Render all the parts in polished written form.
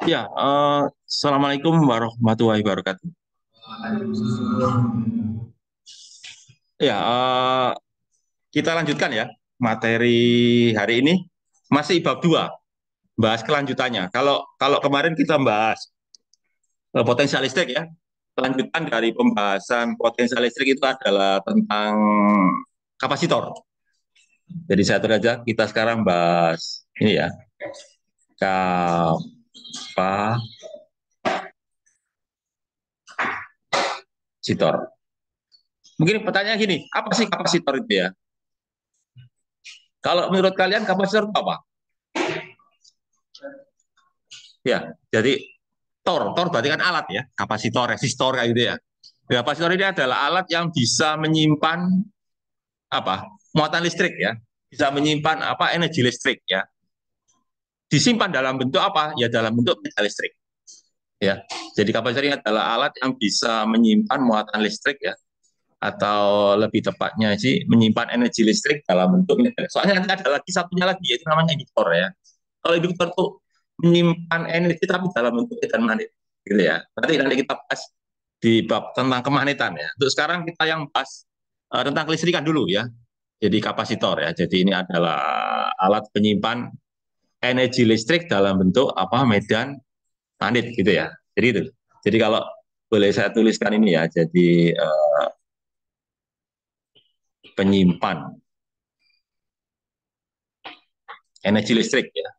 Ya, Assalamualaikum warahmatullahi wabarakatuh. Ya, kita lanjutkan ya materi hari ini masih bab 2, bahas kelanjutannya. Kalau kalau kemarin kita bahas potensial listrik ya, kelanjutan dari pembahasan potensial listrik itu adalah tentang kapasitor. Jadi saya aja kita sekarang bahas ini ya, kapasitor. Mungkin pertanyaan gini, apa sih kapasitor itu ya? Kalau menurut kalian kapasitor itu apa? Ya, jadi tor berarti kan alat ya, kapasitor, resistor kayak gitu ya. Kapasitor ini adalah alat yang bisa menyimpan apa? Muatan listrik ya, bisa menyimpan apa? Energi listrik ya. Disimpan dalam bentuk apa? Ya dalam bentuk medan listrik ya. Jadi kapasitor ini adalah alat yang bisa menyimpan muatan listrik ya, atau lebih tepatnya sih menyimpan energi listrik dalam bentuk medan. Soalnya nanti ada lagi satunya lagi yaitu namanya induktor ya. Kalau induktor tuh menyimpan energi tapi dalam bentuk medan magnet gitu ya. Nanti kita bahas di bab tentang kemagnetan ya. Untuk sekarang kita yang bahas tentang kelistrikan dulu ya. Jadi kapasitor ya. Jadi ini adalah alat penyimpan energi listrik dalam bentuk apa medan magnet gitu ya. Jadi itu. Jadi kalau boleh saya tuliskan ini ya. Jadi penyimpan energi listrik ya.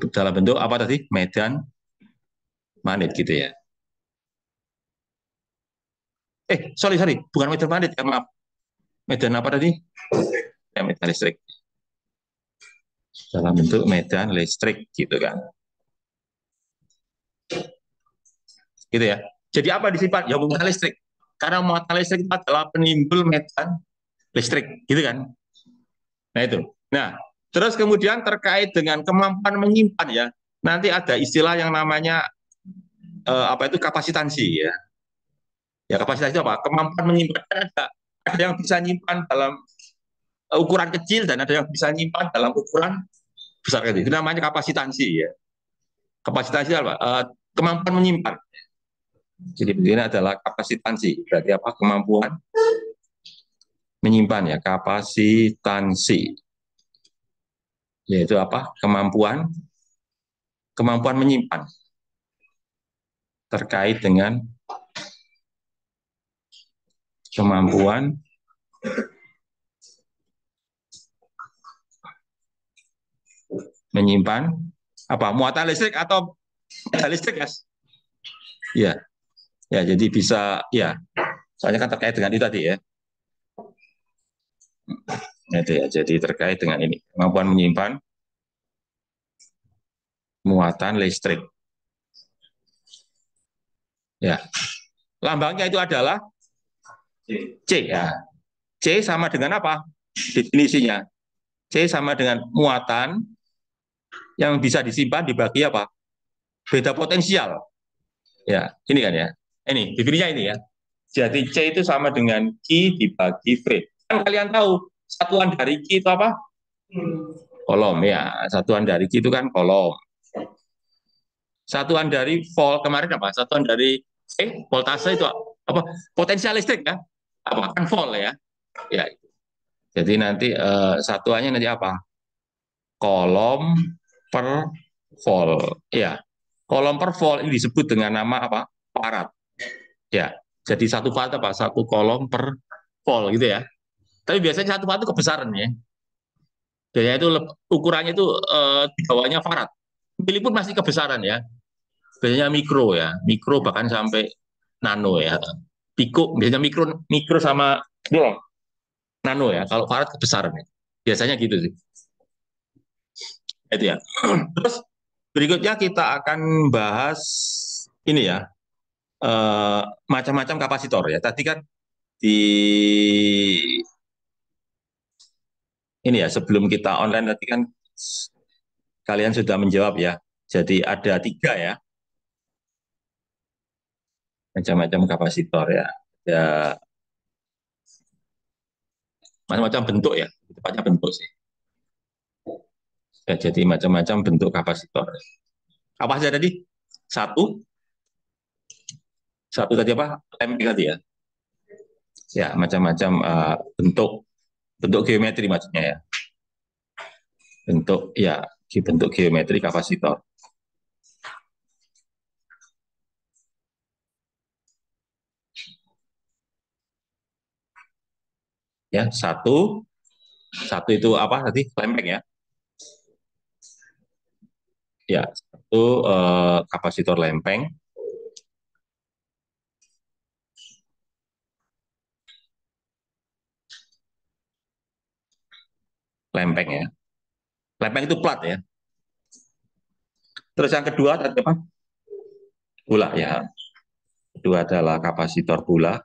Dalam bentuk apa tadi? Medan magnet gitu ya. Sorry, bukan medan magnet, ya, maaf. Medan apa tadi? Ya, medan listrik. Dalam bentuk medan listrik gitu kan. Gitu ya. Jadi apa disimpan? Ya muatan listrik. Karena muatan listrik itu adalah penimbul medan listrik, gitu kan? Nah itu. Nah, terus kemudian terkait dengan kemampuan menyimpan ya. Nanti ada istilah yang namanya apa itu kapasitansi ya. Ya kapasitas itu apa? Kemampuan menyimpan ada yang bisa nyimpan dalam ukuran kecil dan ada yang bisa nyimpan dalam ukuran besar. Itu namanya kapasitansi ya. Kapasitansi apa? Kemampuan menyimpan. Jadi ini adalah kapasitansi. Berarti apa? Kemampuan menyimpan ya. Kapasitansi. Yaitu apa? Kemampuan menyimpan terkait dengan kemampuan menyimpan apa? Muatan listrik atau listrik, guys. Ya, ya. Jadi bisa ya. Soalnya kan terkait dengan itu tadi ya. Itu ya. Jadi terkait dengan ini kemampuan menyimpan muatan listrik. Ya, lambangnya itu adalah C ya. C sama dengan apa? Definisinya. C sama dengan muatan yang bisa disimpan dibagi apa? Beda potensial. Ya, ini kan ya. Ini definisinya ini ya. Jadi C itu sama dengan Q dibagi V. Kan kalian tahu satuan dari Q itu apa? Kolom ya. Satuan dari Q itu kan kolom. Satuan dari volt kemarin apa? Satuan dari voltase itu apa? Potensial listrik ya. Apa kan volt ya? Ya. Jadi nanti satuannya nanti apa? Kolom per volt. Ya, kolom per volt ini disebut dengan nama apa? Farad. Ya, jadi satu farad apa? Satu kolom per volt gitu ya. Tapi biasanya satu farad itu kebesaran ya. Biasanya itu ukurannya itu di bawahnya farad. Mili pun masih kebesaran ya. Biasanya mikro ya, mikro bahkan sampai nano ya. Piko biasanya mikro mikro sama nano ya. Kalau farad kebesaran ya. Biasanya gitu sih. Itu ya. Terus berikutnya kita akan bahas ini ya, macam-macam kapasitor ya. Tadi kan di ini ya sebelum kita online tadi kan kalian sudah menjawab ya. Jadi ada 3 ya macam-macam kapasitor ya. Ada macam-macam bentuk ya, tepatnya bentuk sih. Ya, jadi macam-macam bentuk kapasitor. Apa saja tadi? Satu, satu tadi apa? Lempeng tadi ya. Ya, macam-macam bentuk bentuk geometri maksudnya ya. Bentuk ya, bentuk geometri kapasitor. Ya, satu, satu itu apa tadi? Lempeng ya. Ya, satu kapasitor lempeng, lempeng ya. Lempeng itu plat ya. Terus yang kedua tadi apa? Bola ya. Kedua adalah kapasitor bola.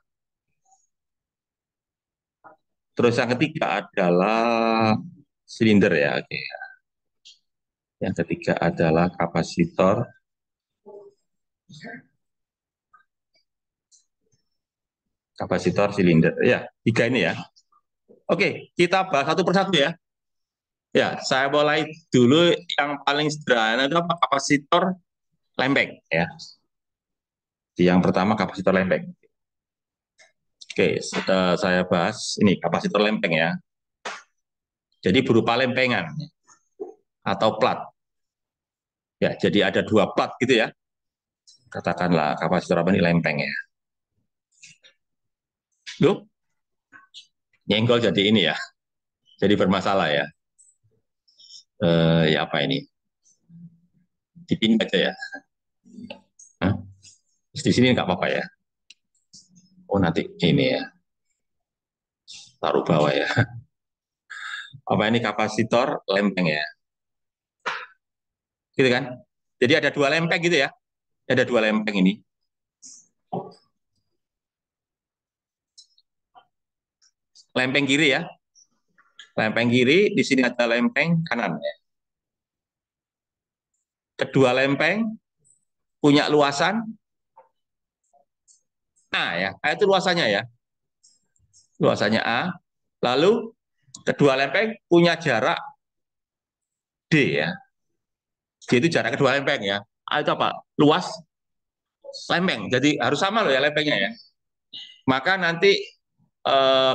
Terus yang ketiga adalah silinder ya. Oke. Yang ketiga adalah kapasitor silinder. Ya, tiga ini ya. Oke, kita bahas satu persatu ya. Ya, saya mulai dulu yang paling sederhana itu apa? Kapasitor lempeng ya. Yang pertama kapasitor lempeng. Oke, saya bahas ini kapasitor lempeng ya. Jadi berupa lempengan atau plat. Ya, jadi ada dua plat gitu ya. Katakanlah kapasitor apa ini lempeng ya. Loh, nyenggol jadi ini ya. Jadi bermasalah ya. Ya apa ini? Dipin aja ya. Hah? Di sini nggak apa-apa ya. Oh nanti ini ya, taruh bawah ya. Apa ini kapasitor lempeng ya? Gitu kan? Jadi ada dua lempeng gitu ya. Ada dua lempeng ini. Lempeng kiri ya. Lempeng kiri, di sini ada lempeng kanan ya. Kedua lempeng punya luasan A ya. A itu luasannya ya. Luasannya A. Lalu kedua lempeng punya jarak D ya. D itu jarak kedua lempeng ya. A itu apa? Luas lempeng. Jadi harus sama loh ya lempengnya ya. Maka nanti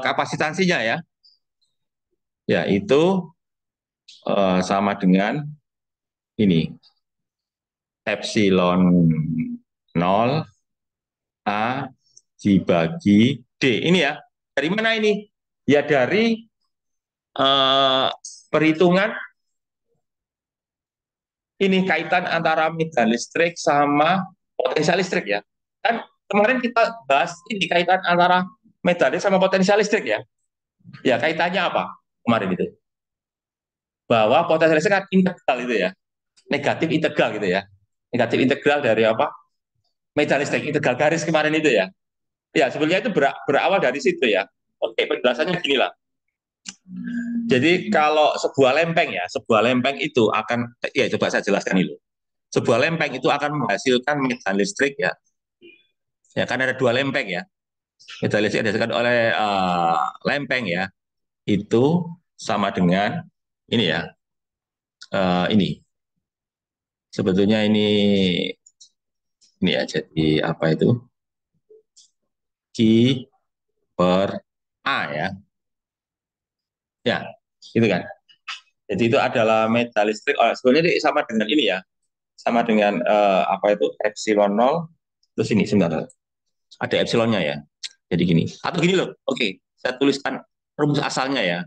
kapasitansinya ya, yaitu sama dengan ini epsilon nol A dibagi D. Ini ya. Dari mana ini? Ya dari perhitungan ini kaitan antara medan listrik sama potensial listrik ya. Kan kemarin kita bahas ini kaitan antara medan listrik sama potensial listrik ya. Ya kaitannya apa kemarin itu? Bahwa potensial listrik kan integral itu ya. Negatif integral gitu ya. Negatif integral dari apa? Medan listrik integral garis kemarin itu ya. Ya sebenarnya itu berawal dari situ ya. Oke, penjelasannya gini lah. Jadi kalau sebuah lempeng ya, sebuah lempeng itu akan, ya coba saya jelaskan dulu. Sebuah lempeng itu akan menghasilkan medan listrik ya. Ya kan ada dua lempeng ya. Medan listrik dihasilkan oleh lempeng ya. Itu sama dengan ini ya. Ini sebetulnya ini ya. Jadi apa itu? Q per A ya. Ya, gitu kan. Jadi itu adalah medan listrik. Oh, sebenarnya ini sama dengan ini ya. Sama dengan apa itu epsilon nol. Terus ini sebentar. Ada epsilonnya ya. Jadi gini. Atau gini loh. Oke, saya tuliskan rumus asalnya ya.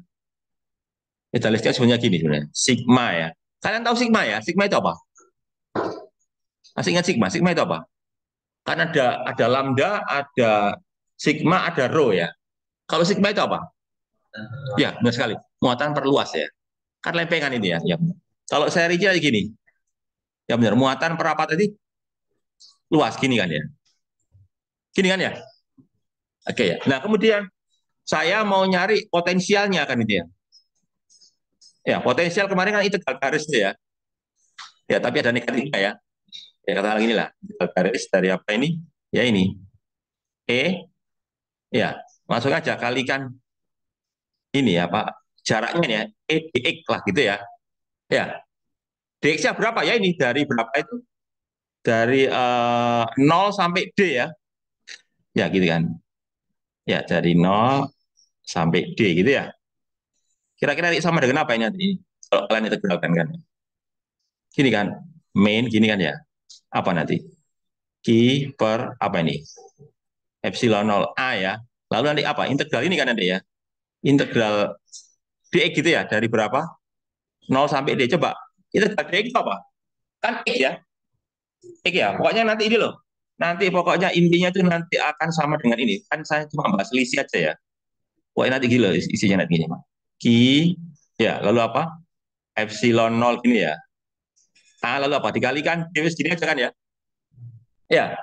Medan listrik sebenarnya gini sebenarnya. Sigma ya. Kalian tahu sigma ya? Sigma itu apa? Masih ingat sigma? Sigma itu apa? Kan ada lambda, ada sigma, ada rho ya. Kalau sigma itu apa? Ya, benar sekali. Muatan perluas ya. Kan lempengan ini ya. Ya. Kalau saya rinci gini. Ya benar, muatan per apa tadi? Luas gini kan ya. Gini kan ya? Oke ya. Nah, kemudian saya mau nyari potensialnya kan itu ya. Ya, potensial kemarin kan itu garis itu ya. Ya, tapi ada negatifnya ya. Ya, kata lagi lah. Garis dari apa ini? Ya ini. E, ya, langsung aja kalikan ini ya Pak, jaraknya ya, E dx lah gitu ya. Ya, dx-nya berapa ya ini? Dari berapa itu? Dari 0 sampai D ya. Ya gitu kan. Ya, dari 0 sampai D gitu ya. Kira-kira sama dengan apa ini nanti? Kalau kalian integralkan kan. Gini kan, main gini kan ya. Apa nanti? Q per apa ini? Epsilon 0 A ya. Lalu nanti apa? Integral ini kan nanti ya. Integral dx gitu ya. Dari berapa? 0 sampai D. Coba. Integral dx itu apa? Kan X ya. X ya. Pokoknya nanti ini loh. Nanti pokoknya intinya itu nanti akan sama dengan ini. Kan saya cuma bahas selisih aja ya. Pokoknya nanti gila isinya nanti gini. Q, ya lalu apa? Epsilon 0 ini ya. A lalu apa? Dikalikan D segini aja kan ya. Ya,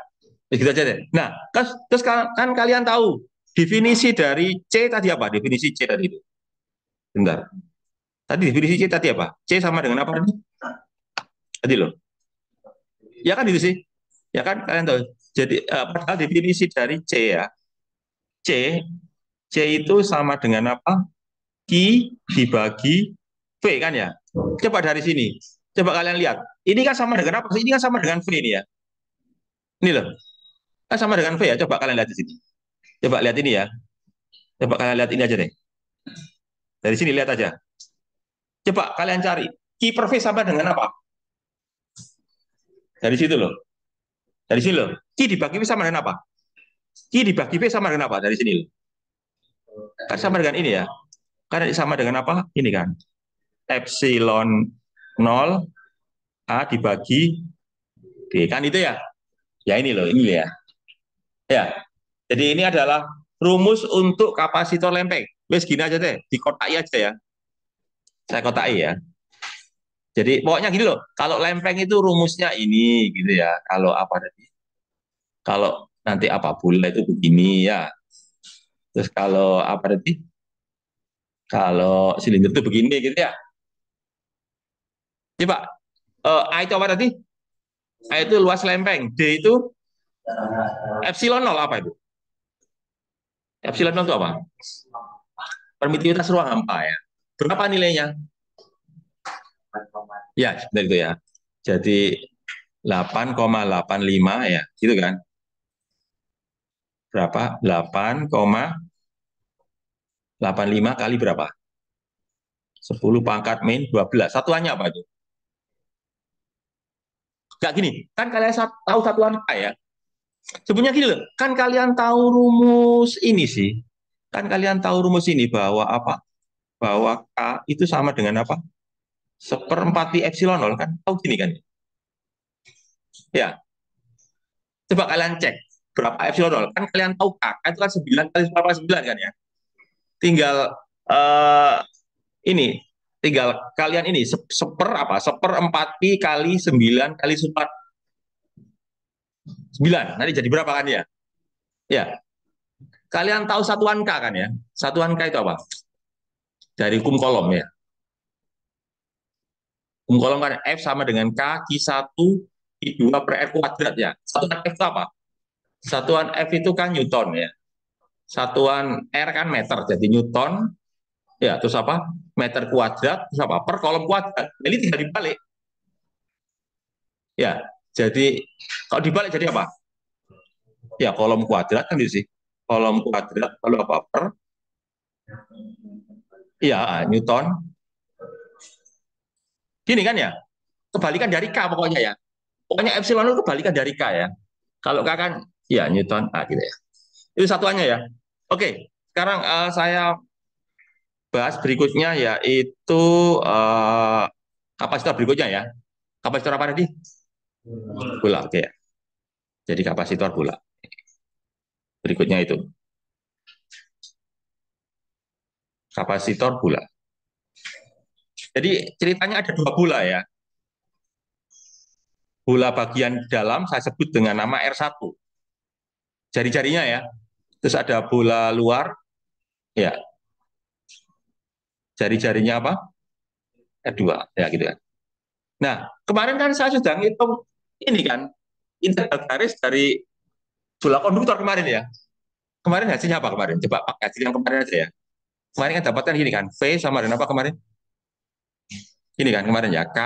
gitu aja deh. Nah, terus kan kalian tahu definisi dari C tadi apa? Definisi C tadi itu. Bentar. Tadi definisi C tadi apa? C sama dengan apa tadi? Tadi loh. Ya kan itu sih. Ya kan kalian tahu. Jadi padahal definisi dari C ya. C C itu sama dengan apa? Q dibagi V kan ya. Coba dari sini. Coba kalian lihat. Ini kan sama dengan apa? Ini kan sama dengan V ini ya. Ini loh. Kan sama dengan V ya. Coba kalian lihat di sini. Coba lihat ini ya. Coba kalian lihat ini aja deh. Dari sini lihat aja. Coba kalian cari. Q per V sama dengan apa? Dari situ loh. Dari sini loh. Q dibagi V sama dengan apa? Q dibagi V sama dengan apa? Dari sini loh. Kan sama dengan ini ya. Kan sama dengan apa? Ini kan. Epsilon 0 A dibagi D. Kan itu ya? Ya ini loh. Ini ya. Ya. Jadi ini adalah rumus untuk kapasitor lempeng. Wes gini aja deh. Dikotai aja ya. Saya kotai ya. Jadi pokoknya gini loh. Kalau lempeng itu rumusnya ini gitu ya. Kalau apa tadi? Kalau nanti apa bola itu begini ya. Terus kalau apa tadi? Kalau silinder itu begini gitu ya. Coba A itu apa tadi? A itu luas lempeng. D itu epsilon 0 apa itu? Epsilon 0 itu apa? Permitivitas ruang hampa ya. Berapa nilainya? Ya, seperti itu ya. Jadi 8,85 ya, gitu kan? Berapa? 8,85 kali berapa? 10 pangkat min 12. Satuannya apa itu? Enggak gini, kan kalian tahu satuan K ya? Sebenarnya gini loh, kan kalian tahu rumus ini sih. Kan kalian tahu rumus ini bahwa apa? Bahwa K itu sama dengan apa? Seperempat pi epsilon nol kan? Tahu gini kan? Ya, coba kalian cek berapa epsilon nol. Kan kalian tahu K itu kan 9 kali 9 kan ya? Tinggal eh, ini, tinggal kalian ini apa? Seperempat pi kali 9 kali 9. Nanti jadi berapa kan ya? Ya, kalian tahu satuan K kan ya? Satuan K itu apa? Dari hukum kolom ya. Hukum kolom kan F sama dengan K Q1 Q2 per R kuadrat ya. Satuan F itu apa? Satuan F itu kan Newton ya. Satuan R kan meter, jadi Newton. Ya, terus apa? Meter kuadrat, terus apa? Per kolom kuadrat. Jadi tinggal dibalik. Ya, jadi kalau dibalik jadi apa? Ya, kolom kuadrat kan di sini. Kolom kuadrat, lalu apa? Per, ya, Newton. Gini kan ya? Kebalikan dari K pokoknya ya. Pokoknya epsilon itu kebalikan dari K ya. Kalau K kan, ya Newton. Ah, gitu ya. Itu satuannya ya. Oke, sekarang saya bahas berikutnya yaitu uh, kapasitor berikutnya ya. Kapasitor apa tadi? Bola, oke ya. Jadi kapasitor bola. Berikutnya itu kapasitor bola. Jadi ceritanya ada dua bola ya. Bola bagian dalam saya sebut dengan nama R1. Jari-jarinya ya. Terus ada bola luar, ya. Jari-jarinya apa? R2, ya gitu kan. Nah, kemarin kan saya sudah ngitung ini kan, integral garis dari bola konduktor kemarin ya. Kemarin hasilnya apa kemarin? Coba pakai hasil yang kemarin aja ya. Kemarin kan dapatkan gini kan, V sama dengan apa kemarin? Gini kan kemarin ya, K,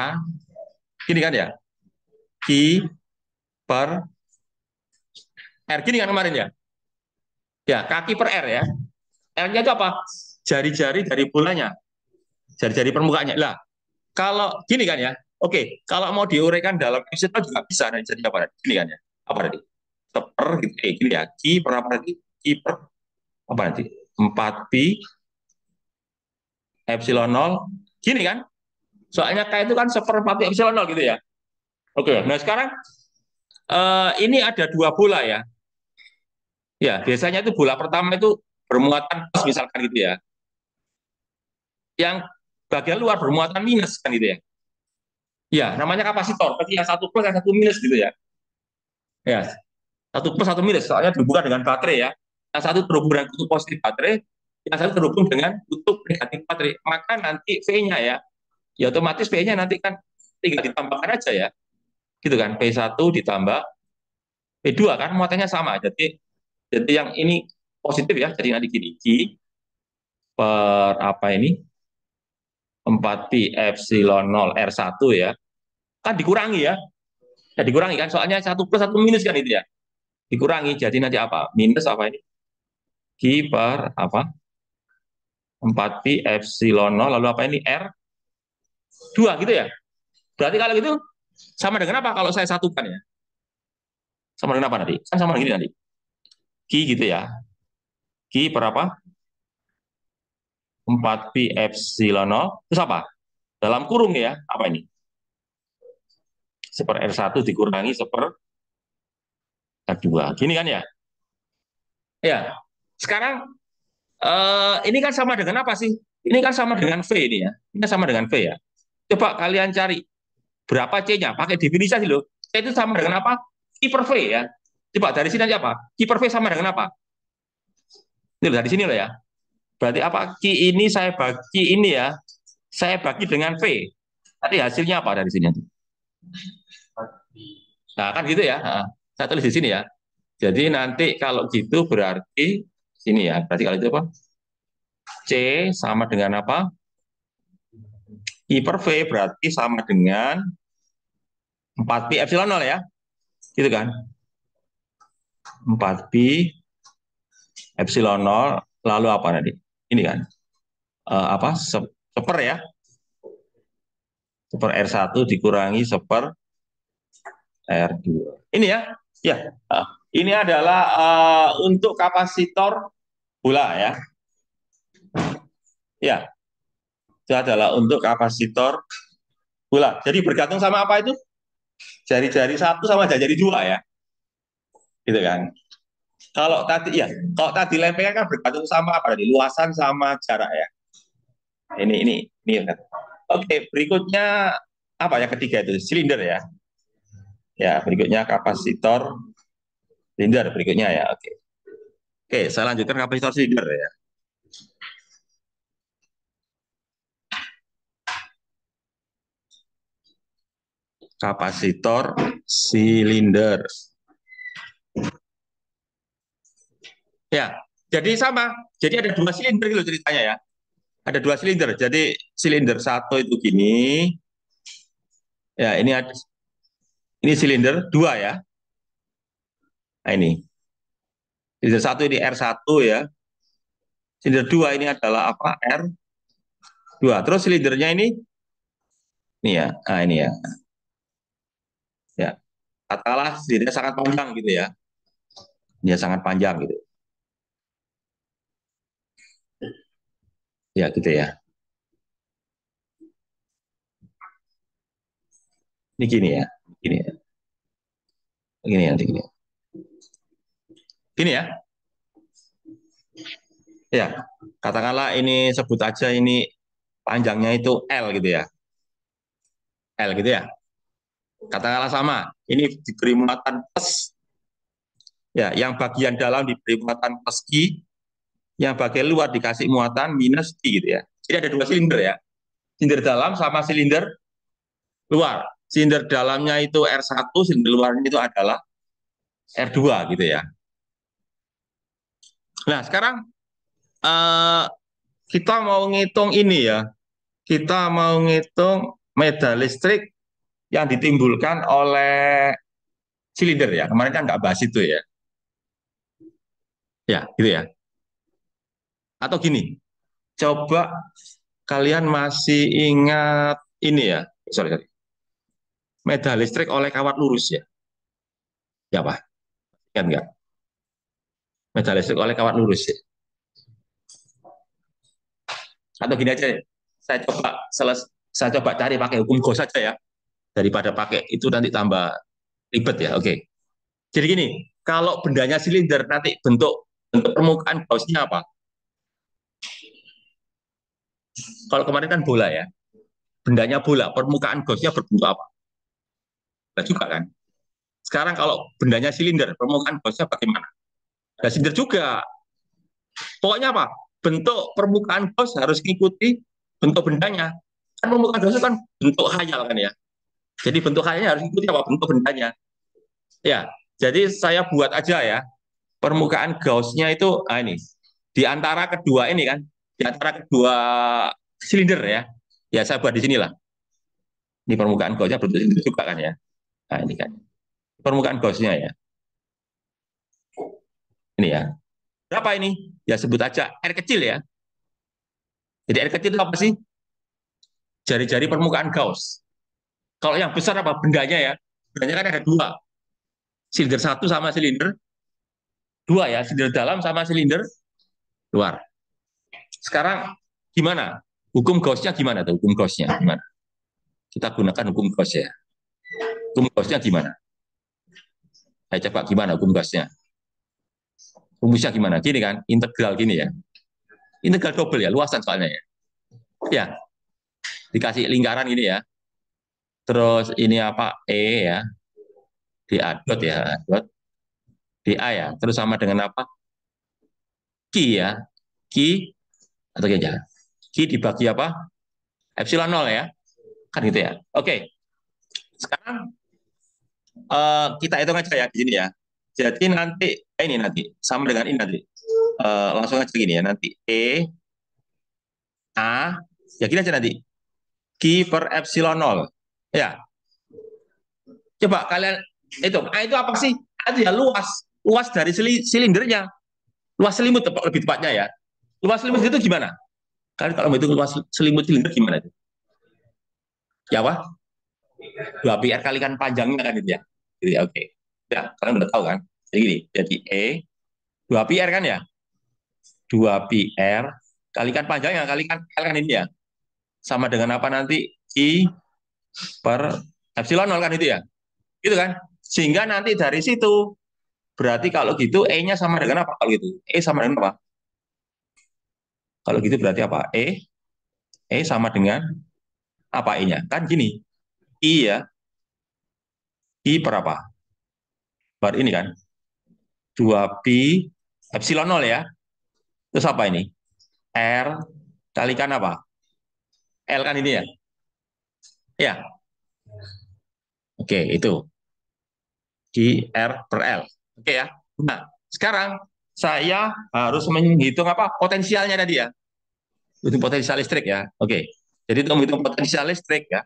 gini kan ya, Q per R, gini kan kemarin ya. Ya, kaki per R ya. R-nya itu apa? Jari-jari dari bolanya, jari-jari permukaannya. Lah, kalau gini kan ya, oke, kalau mau diuraikan dalam Excel juga bisa. Nah, jadi apa tadi? Gini kan ya, apa tadi? Per gitu, gini ya, Q per apa tadi? Q per apa nanti? 4pi epsilon 0, gini kan? Soalnya K itu kan seperempat pi epsilon 0 gitu ya. Oke, nah sekarang ini ada dua bola ya. Ya, biasanya itu bola pertama itu bermuatan plus misalkan gitu ya. Yang bagian luar bermuatan minus kan gitu ya. Ya, namanya kapasitor. Berarti yang satu plus, yang satu minus gitu ya. Ya, satu plus, satu minus. Soalnya berhubungan dengan baterai ya. Yang satu terhubung dengan kutub positif baterai, yang satu terhubung dengan kutub negatif baterai. Maka nanti V-nya ya otomatis V-nya nanti kan tinggal ditambahkan aja ya. Gitu kan, P1 ditambah P2 kan muatannya sama. Jadi yang ini positif ya. Jadi nanti gini, Q per apa ini? 4pi epsilon 0 R1 ya. Kan dikurangi ya. Ya dikurangi kan, soalnya satu plus satu minus kan itu ya. Dikurangi, jadi nanti apa? Minus apa ini? Q per apa? 4pi epsilon 0, lalu apa ini? R2 gitu ya. Berarti kalau gitu sama dengan apa kalau saya satukan ya? Sama dengan apa nanti? Kan sama dengan ini nanti. Q gitu ya. Q per apa? 4pi epsilon 0. Terus apa? Dalam kurung ya. Apa ini? Seper R1 dikurangi seper R2. Gini kan ya? Ya. Sekarang ini kan sama dengan apa sih? Ini kan sama dengan V ini ya. Ini sama dengan V ya. Coba kalian cari berapa C-nya, pakai definisi loh. C itu sama dengan apa? I per V ya. Coba dari sini aja apa? I per V sama dengan apa? Ini loh, dari sini loh ya. Berarti apa? Q ini saya bagi ini ya. Saya bagi dengan V. Tadi hasilnya apa dari sini? Nah, kan gitu ya. Nah, saya tulis di sini ya. Jadi nanti kalau gitu berarti sini ya. Berarti kalau itu apa? C sama dengan apa? I per V berarti sama dengan 4pi epsilon 0 ya. Gitu kan? 4pi epsilon 0 lalu apa nanti? Ini kan apa? Seper ya. Seper R1 dikurangi seper R2. Ini ya. Ya. Ini adalah untuk kapasitor bola ya. Ya, itu adalah untuk kapasitor bola. Jadi bergantung sama apa itu? Jari-jari satu sama jari-jari dua ya. Gitu kan. Kalau tadi lempengan kan bergantung sama apa tadi? Luasan sama jarak ya. Ini kan. Oke, berikutnya apa ya ketiga itu? Silinder ya. Ya, berikutnya kapasitor silinder berikutnya ya. Oke. Oke, saya lanjutkan kapasitor silinder ya. Kapasitor silinder. Ya, jadi sama. Jadi ada dua silinder gitu ceritanya ya. Ada dua silinder. Jadi silinder satu itu gini. Ya, ini silinder dua ya. Nah, ini. Silinder satu ini R1 ya. Silinder dua ini adalah apa? R2. Terus silindernya ini ya. Nah, ini ya. Ya. Katakanlah silindernya sangat panjang gitu ya. Dia sangat panjang gitu. Ya, gitu ya. Ini gini ya. Gini ya. Gini ya, gini. Gini ya. Ya. Katakanlah ini sebut aja ini panjangnya itu L gitu ya. L gitu ya. Katakanlah sama. Ini diberi muatan plus. Ya, yang bagian dalam diberi muatan plus Q, yang bagian luar dikasih muatan minus Q gitu ya. Jadi ada dua silinder ya. Silinder dalam sama silinder luar. Silinder dalamnya itu R1, silinder luarnya itu adalah R2 gitu ya. Nah, sekarang eh, kita mau ngitung ini ya, kita mau ngitung medan listrik yang ditimbulkan oleh silinder ya. Kemarin kan nggak bahas itu ya. Ya, gitu ya. Atau gini, coba kalian masih ingat ini ya, sorry, medan listrik oleh kawat lurus ya. Ya Pak, ingat nggak? Medan listrik oleh kawat lurus ya. Atau gini aja, ya, saya coba cari pakai hukum Gauss saja ya, daripada pakai itu nanti tambah ribet ya. Oke. Jadi gini, kalau bendanya silinder nanti bentuk permukaan Gauss-nya apa? Kalau kemarin kan bola ya, bendanya bola, permukaan Gauss-nya berbentuk apa? Nah, juga kan. Sekarang kalau bendanya silinder, permukaan Gauss-nya bagaimana? Nah, silinder juga. Pokoknya apa? Bentuk permukaan Gauss harus mengikuti bentuk bendanya. Kan permukaan Gauss kan bentuk khayal kan ya. Jadi bentuk khayalnya harus mengikuti apa? Bentuk bendanya. Ya, jadi saya buat aja ya. Permukaan Gauss-nya itu ini di antara kedua ini kan, di antara kedua silinder ya. Ya saya buat di sinilah. Ini permukaan Gauss-nya bentuk silinder juga kan ya. Nah, ini kan permukaan Gauss-nya ya. Ini ya. Berapa ini? Ya sebut aja R kecil ya. Jadi R kecil itu apa sih? Jari-jari permukaan Gauss. Kalau yang besar apa? Bendanya ya. Bendanya kan ada dua. Silinder satu sama silinder dua ya. Silinder dalam sama silinder luar. Sekarang gimana? Hukum Gauss-nya gimana tuh? Hukum Gauss-nya gimana? Kita gunakan hukum Gauss ya. Hukum Gauss-nya gimana? Saya coba gimana hukum Gauss-nya? Rumusnya gimana? Gini kan, integral gini ya. Integral double ya, luasan soalnya ya. Ya, dikasih lingkaran gini ya. Terus ini apa? E ya. Di A dot ya. Dot. Di A ya. Terus sama dengan apa? Q ya. Q atau aja. Q dibagi apa? Epsilon 0 ya. Kan gitu ya. Oke. Sekarang kita hitung aja ya di sini ya. Jadi nanti ini nanti sama dengan ini nanti. Langsung aja gini ya nanti E A ya gini aja nanti Q per epsilon 0. Ya, coba kalian itu. A itu apa sih? A itu ya luas, luas dari silindernya, luas selimut lebih tepatnya ya. Luas selimut itu gimana? Kalian kalau itu luas selimut silinder gimana itu? Ya apa? 2 pi r kalikan panjangnya kan itu ya. Jadi oke. Okay. Ya, kalian udah tahu kan? Jadi gini, jadi E 2 pi r kan ya? 2 pi r kalikan panjangnya kalikan L kan ini ya. Sama dengan apa nanti? I per epsilon 0 kan itu ya. Gitu kan? Sehingga nanti dari situ berarti kalau gitu E-nya sama dengan apa kalau gitu? E sama dengan apa? Kalau gitu berarti apa? E sama dengan apa E-nya? Kan gini, I ya, I per apa? Per ini kan, 2pi epsilon 0 ya. Terus apa ini? R kalikan apa? L kan ini ya? Ya, oke itu. Di R per L. Oke ya. Nah, sekarang saya harus menghitung apa? Potensialnya tadi ya. Hitung potensial listrik ya. Oke. Jadi untuk menghitung potensial listrik ya.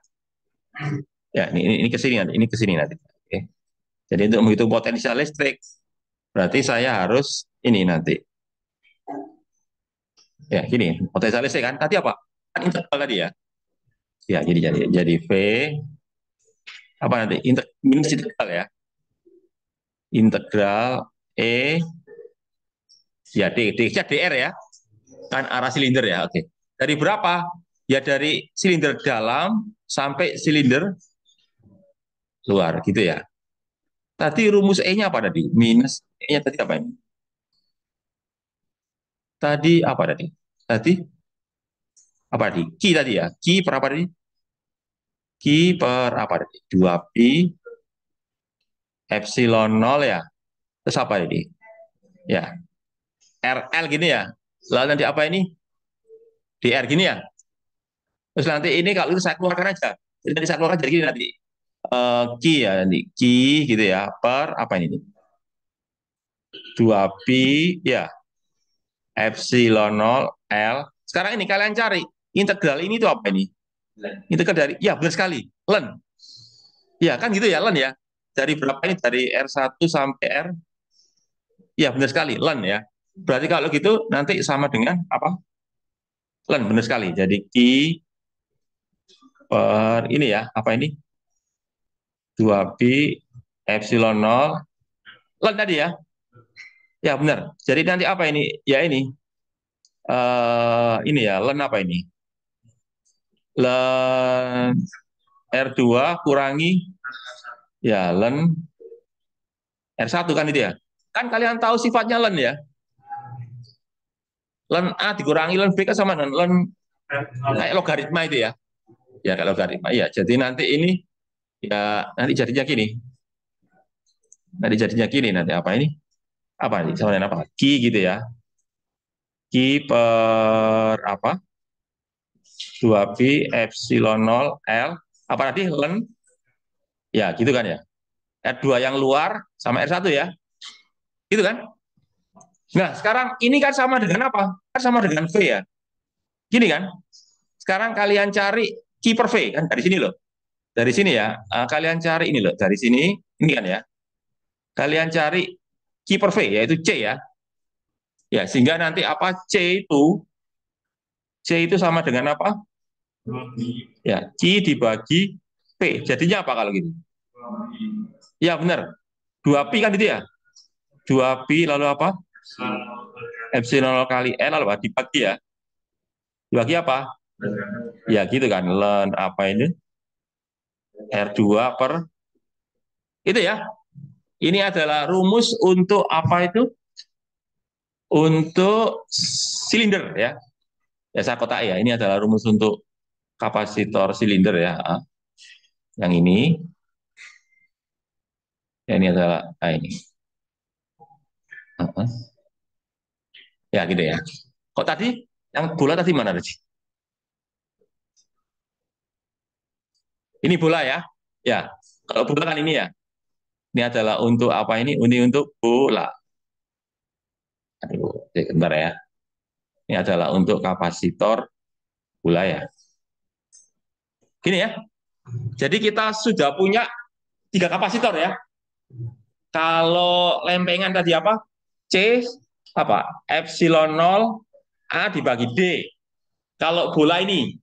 Ya, ini ke sini nanti, ini ke sini nanti. Oke. Jadi untuk menghitung potensial listrik berarti saya harus ini nanti. Ya, gini, potensial listrik kan tadi apa? Kan integral tadi ya. Ya, jadi V apa nanti? Minus integral ya. Integral E ya D-nya DR ya. Kan arah silinder ya. Oke. Dari berapa? Ya dari silinder dalam sampai silinder luar gitu ya. Tadi rumus E-nya apa tadi? Minus E-nya tadi apa ini? Tadi apa tadi? Tadi apa tadi? Q tadi ya. Q per apa tadi? Q per apa tadi? 2pi epsilon 0 ya. Terus apa tadi? Ya. RL gini ya. Lalu nanti apa ini? DR gini ya. Terus nanti ini kalau itu saya keluarkan aja. Jadi nanti saya keluarkan jadi gini nanti. Q ya nanti. Q gitu ya. Per apa ini? 2pi ya. Epsilon 0 L Sekarang ini kalian cari integral ini itu apa ini? Integral dari, ya benar sekali, ln. Ya kan gitu ya, ln ya. Dari berapa ini? Dari R1 sampai R, ya benar sekali, ln ya. Berarti kalau gitu nanti sama dengan apa? Ln, benar sekali. Jadi Q per ini ya, apa ini? 2 pi epsilon 0 ln tadi ya. Ya benar. Jadi nanti apa ini? Ya ini ya, ln apa ini? Ln R2 kurangi ya ln R1 kan itu ya. Kan kalian tahu sifatnya ln ya. Ln A dikurangi ln B kan sama dengan ln kayak logaritma itu ya. Ya kayak logaritma. Ya, jadi nanti ini ya nanti jadinya gini. Nanti jadinya gini nanti apa ini? Apa nih? Sama dengan apa? Q gitu ya. Q per apa? 2 pi epsilon 0 L apa tadi ln ya gitu kan ya. R2 yang luar sama R1 ya. Gitu kan? Nah, sekarang ini kan sama dengan apa? Kan sama dengan V ya. Gini kan? Sekarang kalian cari Q per V kan dari sini loh. Dari sini ya. Kalian cari ini loh, dari sini ini kan ya. Kalian cari Q per V yaitu C ya. Ya, sehingga nanti apa C itu sama dengan apa? Ya, Q dibagi P. Jadinya apa kalau gitu? Ya, benar. 2 pi kan itu ya. 2 pi lalu apa? Epsilon kali L lalu apa? Dibagi ya. Dibagi apa? Ya, gitu kan. Ln apa ini? R2 per itu ya. Ini adalah rumus untuk apa itu? Untuk silinder ya. Ya saya kotak ya. Ini adalah rumus untuk kapasitor silinder ya. Yang ini, ya ini adalah ini. Ya gitu ya. Kok tadi yang bola tadi mana tadi? Ini bola ya. Ya. Kalau bola kan ini ya. Ini adalah untuk apa ini? Ini untuk bola. Aduh, sebentar ya. Ini adalah untuk kapasitor bola ya. Gini ya. Jadi kita sudah punya 3 kapasitor ya. Kalau lempengan tadi apa? C apa? Epsilon 0 A dibagi D. Kalau bola ini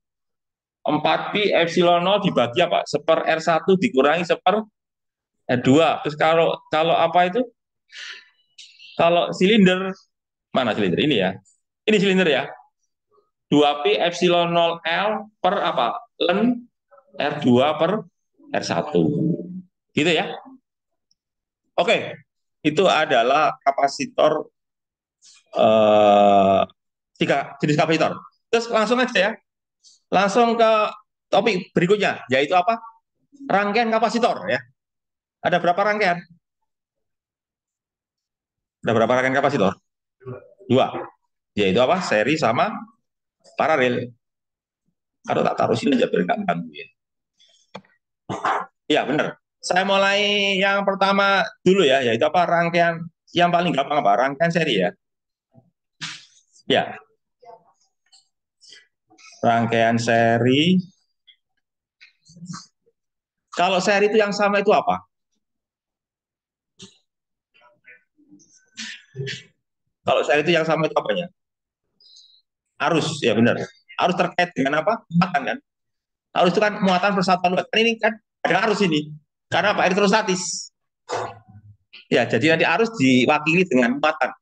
4pi epsilon 0 dibagi apa? Seper R1 dikurangi seper R2. Terus kalau kalau apa itu? Kalau silinder, mana silinder? Ini ya. Ini silinder ya. 2pi epsilon 0 L per apa? Ln R2 per R1. Gitu ya. Oke. Itu adalah kapasitor eh, 3 jenis kapasitor. Terus langsung aja ya. Langsung ke topik berikutnya, yaitu apa? Rangkaian kapasitor ya. Ada berapa rangkaian? Ada berapa rangkaian kapasitor? 2. Yaitu apa? Seri sama paralel. Kalau tak taruh sini aja biar nggak ganggu ya. Iya benar. Saya mulai yang pertama dulu ya, yaitu apa? Rangkaian yang paling gampang apa? Rangkaian seri ya. Ya, rangkaian seri. Kalau seri itu yang sama itu apa? Kalau seri itu yang sama itu apanya? Arus, ya benar. Arus terkait dengan apa? Muatan kan? Arus itu kan muatan persatuan luas. Kan ini kan ada arus ini. Karena apa? Elektrostatis. Ya, jadi nanti arus diwakili dengan muatan.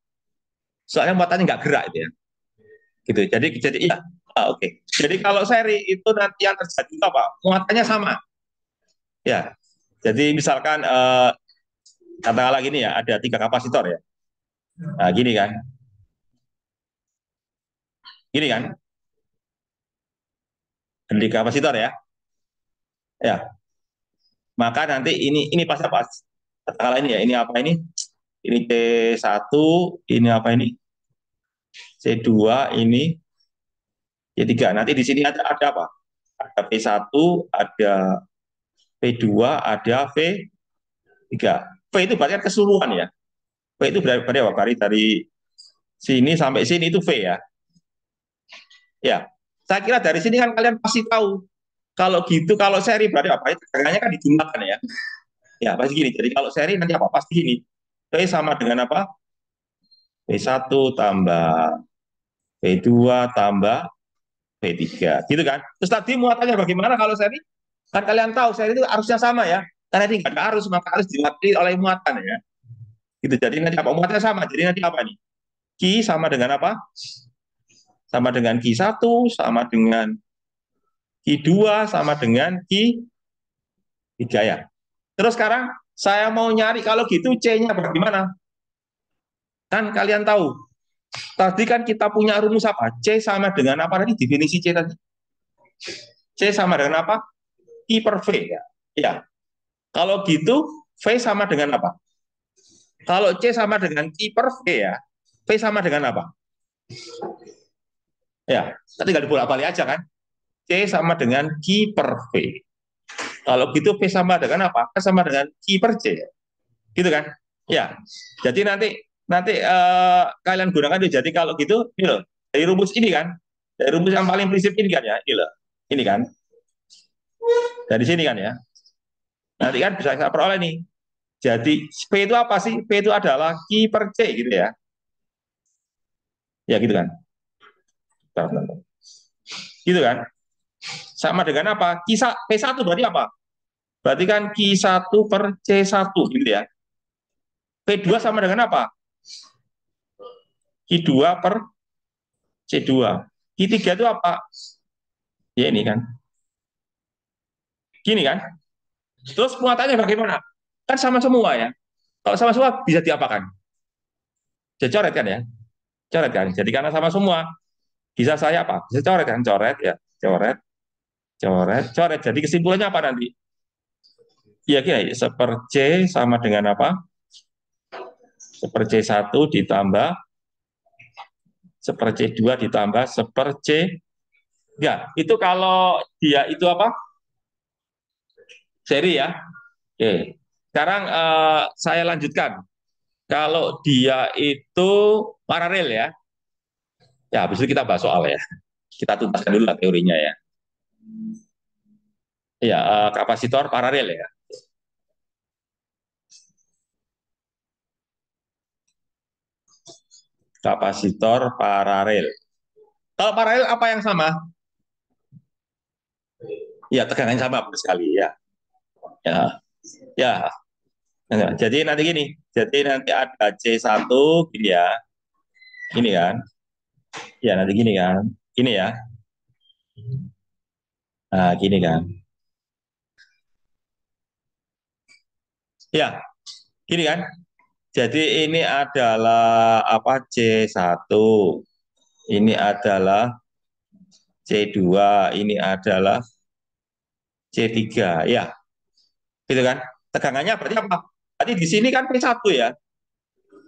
Soalnya muatannya nggak gerak itu ya. Gitu. Jadi ya. Oke. Jadi kalau seri itu nanti yang terjadi itu apa? Muatannya sama. Ya. Jadi misalkan katakanlah gini ya, ada 3 kapasitor ya. Nah, gini kan. Gini kan. Ada 3 kapasitor ya. Ya. Maka nanti ini pas apa? Katakanlah ini ya, ini apa ini? Ini C1, ini apa ini? C2, ini C3. Nanti di sini ada apa? Ada P1, ada P2, ada V3. V itu berarti kan keseluruhan ya. V itu berarti apa? Dari sini sampai sini itu V ya. Ya, saya kira dari sini kan kalian pasti tahu. Kalau gitu, kalau seri berarti apa? Tegangannya kan dijumlahkan ya. Ya, pasti gini. Jadi kalau seri nanti apa? Pasti gini. P sama dengan apa? P1 tambah P2 tambah P3. Gitu kan? Terus tadi muatannya bagaimana kalau seri? Kan kalian tahu seri itu arusnya sama ya. Karena ini nggak ada arus, maka harus diwakili oleh muatan ya. Gitu. Jadi nanti apa? Muatannya sama. Jadi nanti apa nih? Q sama dengan apa? Sama dengan Q1, sama dengan Q2, sama dengan Q3 ya. Terus sekarang saya mau nyari kalau gitu C-nya bagaimana? Kan kalian tahu, tadi kan kita punya rumus apa? C sama dengan apa tadi? Definisi C tadi. C sama dengan apa? I per V ya. Ya. Kalau gitu, V sama dengan apa? Kalau C sama dengan I per V ya, V sama dengan apa? Ya, tinggal dibolak-balik aja kan. C sama dengan Q per V. Kalau gitu V sama dengan apa? V sama dengan Q per C. Gitu kan? Ya. Jadi nanti nanti kalian gunakan itu. Jadi kalau gitu, ini loh, dari rumus ini kan, dari rumus yang paling prinsip ini kan ya, ini loh, ini kan, dari sini kan ya. Nanti kan bisa saya peroleh nih. Jadi P itu apa sih? P itu adalah Q per C gitu ya. Ya gitu kan. Gitu kan. Sama dengan apa? P1 berarti apa? Berarti kan Q1 per C1 gitu ya. P2 sama dengan apa? Q2 per C2. Q3 itu apa? Ya ini kan. Gini kan. Terus muatannya bagaimana? Kan sama semua ya. Kalau sama semua bisa diapakan? Bisa coret kan ya? Coret kan. Jadi karena sama semua, bisa saya apa? Bisa coret kan? Coret ya. Coret, coret, coret. Jadi kesimpulannya apa nanti? Ya kira seper C sama dengan apa? Seper C1 ditambah seper C2 ditambah seper C. Ya, itu kalau dia itu apa? Seri ya. Oke. Sekarang saya lanjutkan. Kalau dia itu paralel ya. Ya, habis itu kita bahas soal ya. Kita tuntaskan dulu lah teorinya ya. Ya, kapasitor paralel ya. Kapasitor paralel. Kalau paralel apa yang sama? Ya, tegangannya sama betul sekali ya. Ya, ya. Jadi nanti gini. Jadi nanti ada C1 gini ya. Gini kan. Ya, nanti gini kan. Gini ya. Nah, gini kan. Ya, gini kan. Jadi ini adalah apa C1. Ini adalah C2, ini adalah C3. Ya, gitu kan. Tegangannya berarti apa? Tadi di sini kan P1 ya.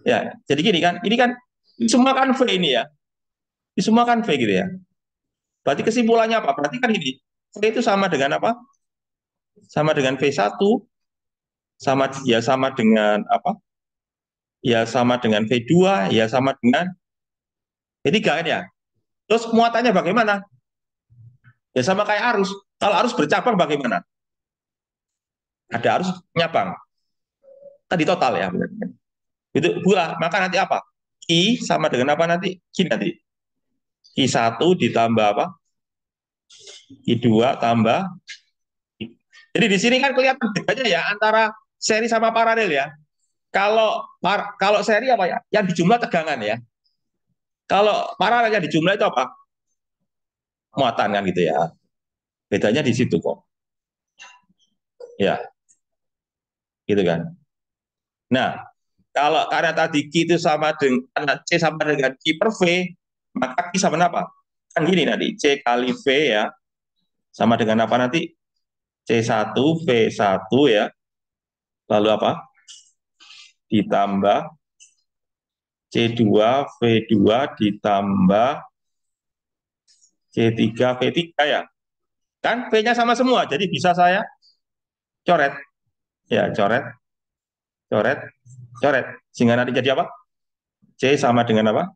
Ya, jadi gini kan. Ini kan semua kan V ini ya. Ini semua kan V gitu ya. Berarti kesimpulannya apa? Berarti kan ini V itu sama dengan apa? Sama dengan V1, sama ya sama dengan apa? Ya sama dengan V2, ya sama dengan V3 kan ya. Terus muatannya bagaimana? Ya sama kayak arus. Kalau arus bercabang bagaimana? Ada arus nyabang. Tadi total ya. Itu pula, maka nanti apa? I sama dengan apa nanti? Q nanti. I1 ditambah apa? I2 tambah. Jadi di sini kan kelihatan bedanya ya antara seri sama paralel ya. Kalau seri apa ya? Yang dijumlah tegangan ya. Kalau paralel yang dijumlah itu apa? Muatan kan gitu ya. Bedanya di situ kok. Ya, gitu kan. Nah, kalau karena tadi Q itu sama dengan C sama dengan Q per V, maka Q sama dengan apa? Kan gini nanti, C kali V ya, sama dengan apa nanti? C1 V1 ya, lalu apa? Ditambah C2 V2 ditambah C3 V3 ya. Kan V-nya sama semua, jadi bisa saya coret. Ya, coret, coret, coret. Sehingga nanti jadi apa? C sama dengan apa?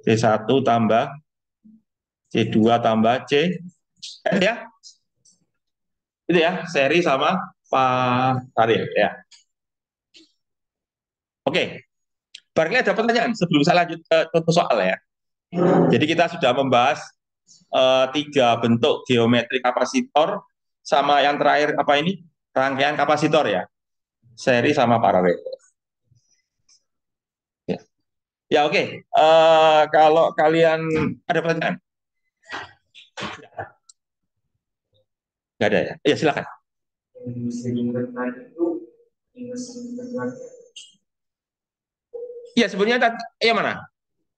C1 tambah C2 tambah C, ya, itu ya, seri sama Pak Arif ya. Oke, barangkali ada pertanyaan sebelum saya lanjut ke contoh soal ya. Jadi kita sudah membahas tiga bentuk geometri kapasitor sama yang terakhir apa ini? Rangkaian kapasitor ya, seri sama paralel. Ya, ya oke. Kalau kalian ada pertanyaan, nggak ada ya? Ya silakan. Ya sebenarnya ya mana?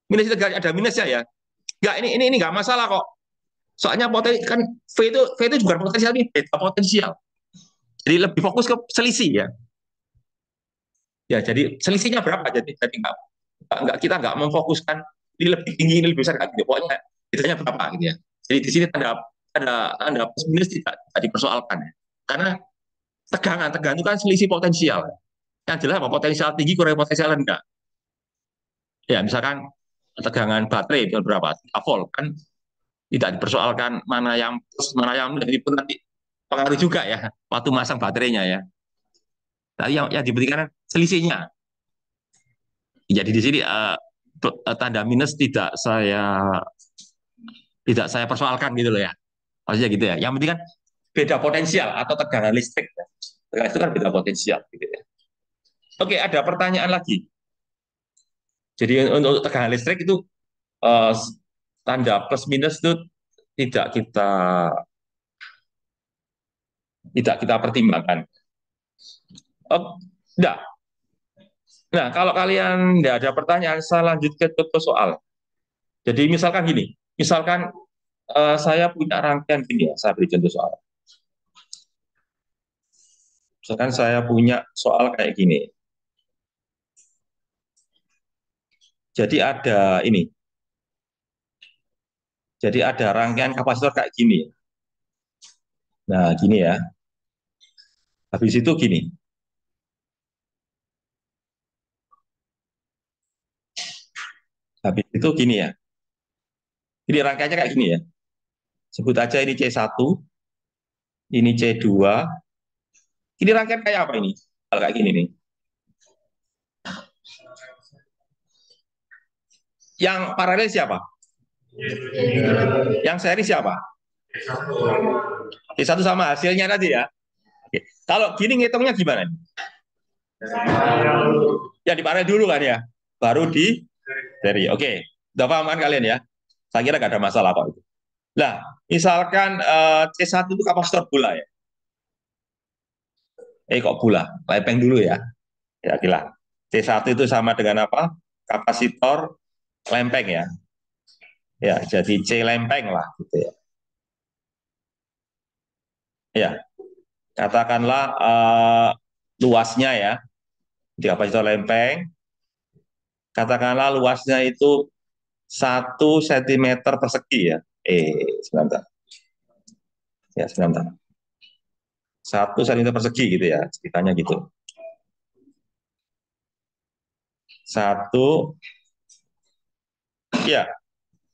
Minus integralnya ada minusnya ya. Nggak, ini nggak masalah kok. Soalnya potensi kan V itu juga potensial nih, beta potensial. Jadi lebih fokus ke selisih ya. Ya, jadi selisihnya berapa? Jadi nggak kita nggak memfokuskan ini lebih tinggi ini lebih besar gitu. Pokoknya bedanya berapa gitu ya. Jadi di sini tanda plus minus tidak dipersoalkan ya. Karena tegangan itu kan selisih potensial. Yang jelas apa potensial tinggi kurang potensial rendah. Ya misalkan tegangan baterai itu berapa? 3 volt kan tidak dipersoalkan mana yang plus mana yang minus itu nanti pengaruh juga ya waktu masang baterainya ya. Tapi yang diberikan selisihnya. Jadi di sini tanda minus tidak saya persoalkan gitu loh ya. Maksudnya gitu ya. Yang penting kan beda potensial atau tegangan listrik. Ya. Tegangan itu kan beda potensial. Gitu ya. Oke, ada pertanyaan lagi. Jadi untuk tegangan listrik itu uh, tanda plus minus itu tidak kita tidak kita pertimbangkan. Enggak. Nah, kalau kalian tidak ada pertanyaan, saya lanjut ke contoh soal. Jadi misalkan gini, misalkan saya punya rangkaian gini ya, saya beri contoh soal. Misalkan saya punya soal kayak gini. Jadi ada ini. Jadi ada rangkaian kapasitor kayak gini. Nah, gini ya. Habis itu gini. Habis itu gini ya. Ini rangkaiannya kayak gini ya. Sebut aja ini C1, ini C2. Ini rangkaian kayak apa ini? Kalau kayak gini nih. Yang paralel siapa? Yang seri siapa? C1 sama hasilnya tadi ya. Oke. Kalau gini ngitungnya gimana? Ya di paralel dulu kan ya. Baru di seri. Oke. Udah paham kan kalian ya? Saya kira nggak ada masalah kok itu. Nah, misalkan C1 itu kapasitor bola ya. Kok bola? Lepeng dulu ya. Ya, gila. C1 itu sama dengan apa? Kapasitor lempeng ya. Ya, jadi C lempeng lah gitu ya. Ya, katakanlah luasnya ya. Di kapasitor lempeng, katakanlah luasnya itu 1 cm persegi ya. Sebentar. Ya, sebentar. 1 cm persegi gitu ya, ceritanya gitu. Satu, ya,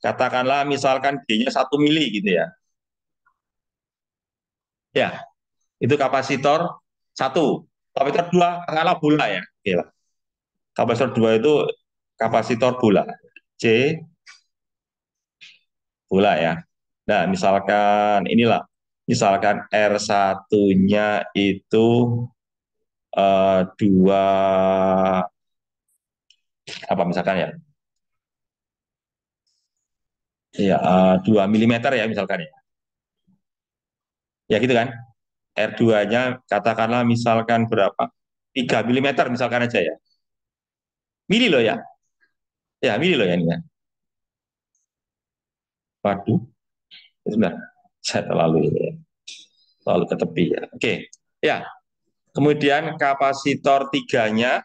katakanlah misalkan D-nya 1 mili gitu ya. Ya, itu kapasitor satu. Kapasitor dua, katakanlah bola ya. Oke lah. Kapasitor dua itu kapasitor bola. C, bola ya. Nah, misalkan inilah, misalkan R1-nya itu dua, apa misalkan ya, ya 2 mm ya misalkan ya. Ya gitu kan. R2-nya katakanlah misalkan berapa? 3 mm misalkan aja ya. Mili loh ya. Ya, mili loh ya ini ya. Waduh, sebentar. Saya terlalu ke tepi ya. Oke. Ya, kemudian kapasitor tiganya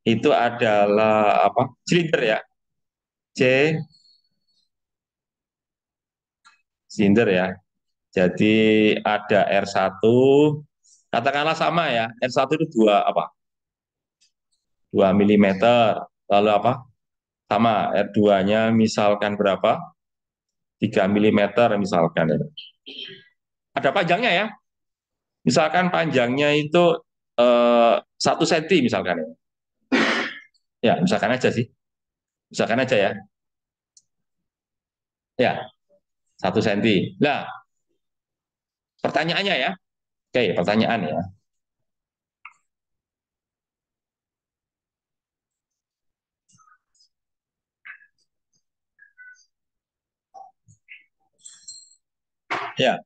itu adalah apa? Silinder ya. C silinder ya. Jadi ada R1, katakanlah sama ya. R1 itu dua apa? 2 mm. Lalu apa? Sama R2-nya misalkan berapa? 3 milimeter misalkan. Ada panjangnya ya. Misalkan panjangnya itu 1 senti misalkan. Ya, misalkan aja sih. Misalkan aja ya. Ya, 1 senti. Nah, pertanyaannya ya. Oke, pertanyaan ya. Ya,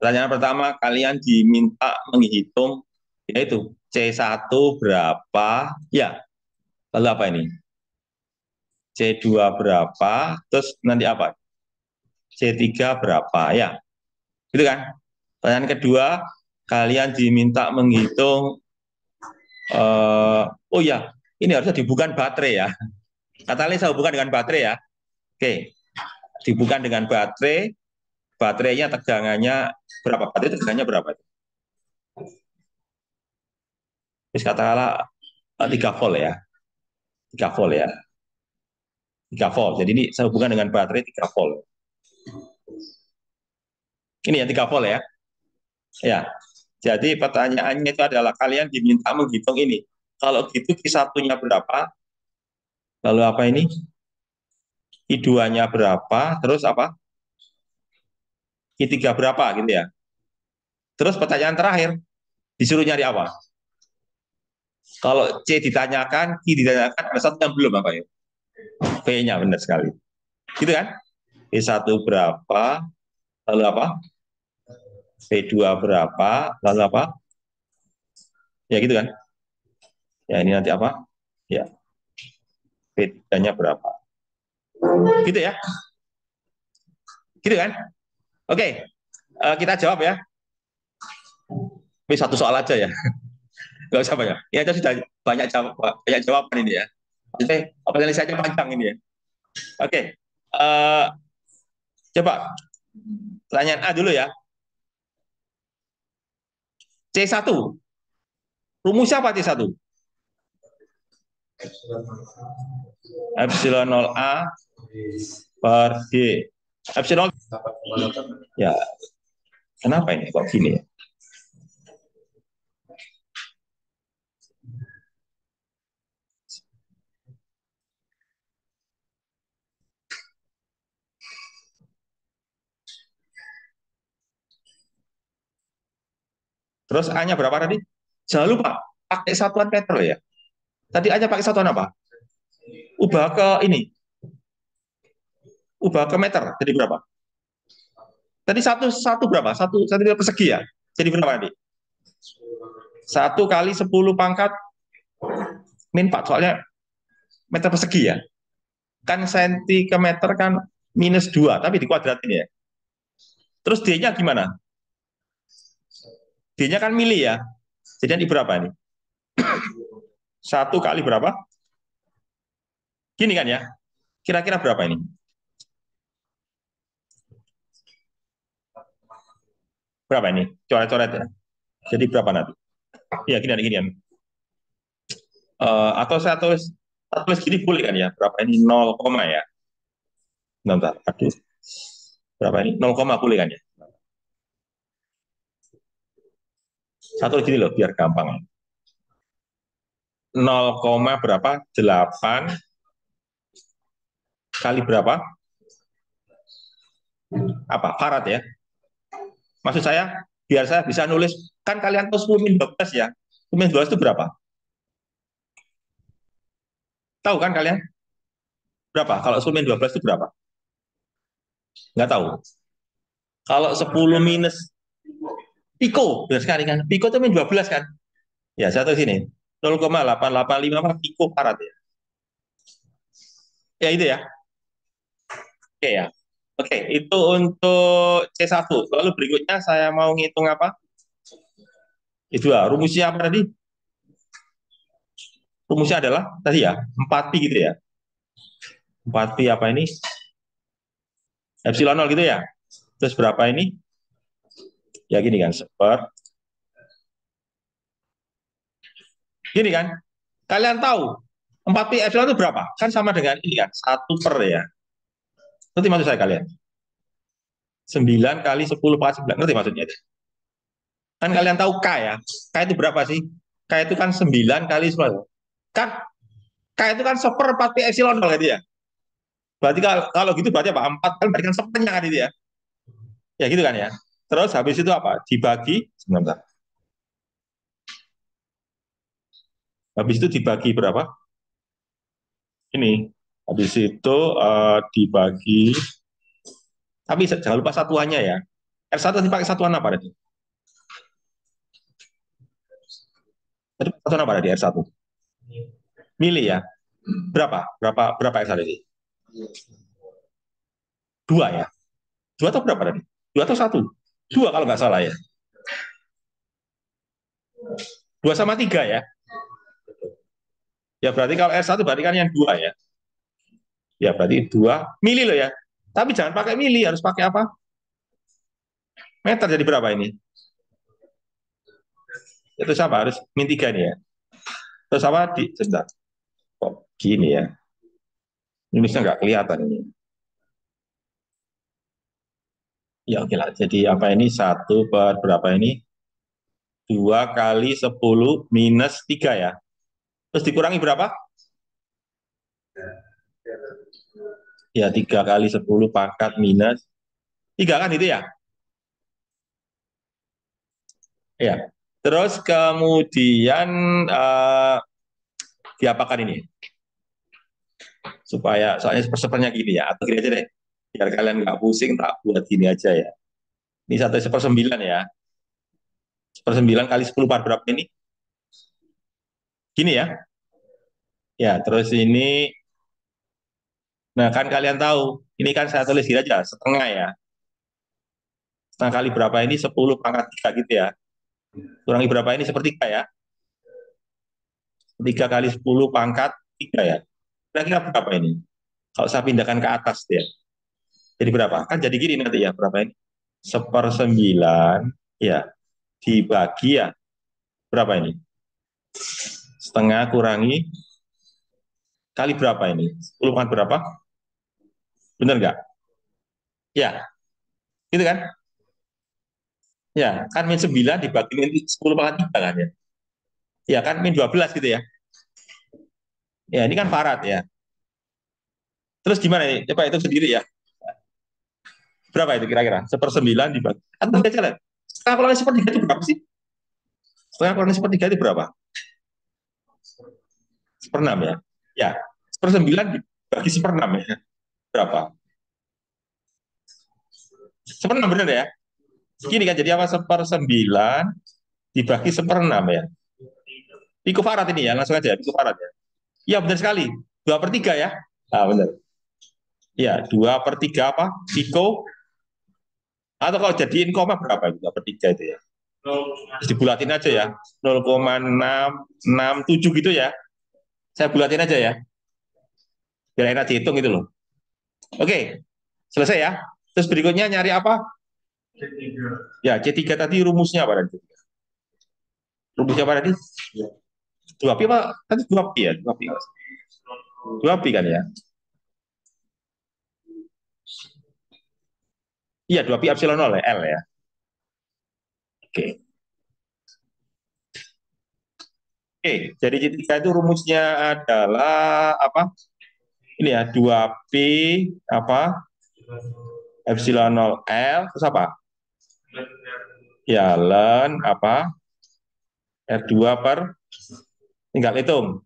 pertanyaan pertama, kalian diminta menghitung yaitu C1 berapa? Ya, lalu apa ini? C2 berapa? Terus nanti apa? C3 berapa? Ya, gitu kan? Pertanyaan kedua, kalian diminta menghitung oh ya, ini harusnya dihubungkan baterai ya. Katalis saya hubungkan dengan baterai ya. Oke, dihubungkan dengan baterai, baterainya tegangannya berapa? Baterai tegangannya berapa? Terus katakanlah 3 volt ya. 3 volt ya. 3 volt. Jadi ini saya hubungkan dengan baterai 3 volt. Ini ya 3 volt ya. Ya. Jadi pertanyaannya itu adalah kalian diminta menghitung ini. Kalau gitu Q1-nya berapa? Lalu apa ini? Q2-nya berapa? Terus apa? Q3 berapa gitu ya. Terus pertanyaan terakhir, disuruh nyari apa? Kalau C ditanyakan, Q ditanyakan, ada satu yang belum apa ya? V-nya benar sekali. Gitu kan? V1 berapa? Lalu apa? V2 berapa? Lalu apa? Ya gitu kan? Ya ini nanti apa? Ya, V3-nya berapa? Gitu ya? Gitu kan? Oke, kita jawab ya. Ini satu soal aja ya. Nggak usah banyak. Ya itu sudah banyak jawaban ini ya. Oke, apa saja panjang ini ya. Oke, coba pertanyaan A dulu ya. C1, rumusnya apa C1? Epsilon 0A per G. Epsilon, ya kenapa ini kok gini ya? Terus A-nya berapa tadi? Jangan lupa, pakai satuan meter ya. Tadi A-nya pakai satuan apa? Ubah ke ini, ubah ke meter. Jadi berapa? Tadi satu berapa? Satu sentimeter persegi ya. Jadi berapa tadi? 1 kali 10 pangkat min 4. Soalnya meter persegi ya. Kan senti ke meter kan -2, tapi di kuadratin ya. Terus D-nya gimana? D-nya kan mili ya. Jadi ini berapa ini? 1 kali berapa? Gini kan ya. Kira-kira berapa ini? Berapa ini? Coret-coret ya. Jadi berapa nanti? Ya gini gini. Atau saya tulis gini boleh kan ya? Berapa ini? 0, ya. Bentar, aduh. Berapa ini? 0, boleh kan ya? Satu gini loh, biar gampang. 0, berapa? 8 kali berapa? Apa? Farad ya. Maksud saya, biar saya bisa nulis, kan kalian tahu 10 min 12 ya. 10 min 12 itu berapa? Tahu kan kalian? Berapa? Kalau 10 min 12 itu berapa? Nggak tahu. Kalau 10 minus Piko, benar sekali kan? Piko itu min 12 kan? Ya, saya tahu sini. 0,885 piko farad ya. Ya itu ya. Oke ya. Oke, itu untuk C1. Lalu berikutnya saya mau ngitung apa? Itu ya, rumusnya apa tadi? Rumusnya adalah tadi ya, 4pi gitu ya. 4pi apa ini? Epsilon 0 gitu ya. Terus berapa ini? Ya gini kan, gini kan. Kalian tahu 4pi epsilon itu berapa? Kan sama dengan ini kan, 1 per ya. Nanti maksud saya kalian. 9 kali 10 pangkat 9. Ngerti maksudnya itu? Kan kalian tahu K ya. K itu berapa sih? K itu kan 9 kali 10. Kan K itu kan 1/4 pi epsilon nol gitu ya. Berarti kalau gitu berarti apa? 4 kan berarti kan sepertinya kan itu ya. Ya gitu kan ya. Terus habis itu apa? Dibagi, sebentar. Habis itu dibagi berapa? Ini. Habis itu dibagi, tapi jangan lupa satuannya ya. R1 dipakai satuan apa tadi? Tadi satuan apa tadi R1? Mili ya. Berapa? Berapa R1 tadi? Dua ya. Dua atau berapa tadi? Dua atau satu? Dua kalau nggak salah ya. Dua sama tiga ya. Ya berarti kalau R1 berarti kan yang dua ya. Ya berarti 2 mili loh ya. Tapi jangan pakai mili, harus pakai apa? Meter jadi berapa ini? Itu sama, harus min 3 nih ya. Terus apa? Sebentar. Kok gini ya? Indonesia nggak kelihatan ini. Ya oke lah. Jadi apa ini? Satu per berapa ini? 2 kali 10 minus 3 ya. Terus dikurangi berapa? Ya 3 kali 10 pangkat minus 3 kan itu ya? Ya. Terus kemudian diapakan ini? Supaya soalnya sepersepernya gini ya, atau gini aja deh. Biar kalian nggak pusing, tak buat gini aja ya. Ini 1/9 ya. 1/9 kali 10 per berapa ini? Gini ya. Ya, terus ini, nah kan kalian tahu, ini kan saya tulis gini aja, setengah ya. Setengah kali berapa ini? 10 pangkat 3 gitu ya. Kurangi berapa ini? Sepertiga ya. 3 kali 10 pangkat 3 ya. Kira-kira berapa ini? Kalau saya pindahkan ke atas ya. Jadi berapa? Kan jadi gini nanti ya, berapa ini? 1/9 ya, dibagi ya. Berapa ini? Setengah kurangi kali berapa ini? 10 pangkat berapa? Benar nggak? Ya, gitu kan? Ya, kan min 9 dibagi min 10 pangkat 3 kan ya. Ya kan min 12 gitu ya. Ya, ini kan Farad ya. Terus gimana nih? Coba itu sendiri ya. Berapa itu kira-kira? 1/9 dibagi. Atau baca lah. Setengah kurangi sepertiga itu berapa sih? Setengah kurangi sepertiga itu berapa? 1/6 ya. Ya, 1/9 dibagi 1/6 ya. Berapa? 1/6 benar ya? Gini kan, jadi apa? 1/9 dibagi 1/6 ya. Pico Farad ini ya, langsung aja. Pico Farad ya. Iya benar sekali. 2/3 ya. Ah, benar. Ya, 2/3 apa? Pico. Atau kalau jadiin koma berapa? 2/3 itu ya. Terus dibulatin aja ya. 0,667 gitu ya. Saya bulatin aja ya. Biar enak dihitung gitu loh. Oke, selesai ya. Terus berikutnya nyari apa? Ya, C3 tadi rumusnya apa tadi? Rumusnya apa tadi? 2pi apa? Tadi 2pi ya? 2pi. 2pi kan ya? Iya, 2pi epsilon 0 ya, L ya. Oke. Oke, jadi C3 itu rumusnya adalah apa? Ini ya, 2pi apa? Epsilon 0 L, terus apa? Ya, ln apa? R2 per, tinggal hitung.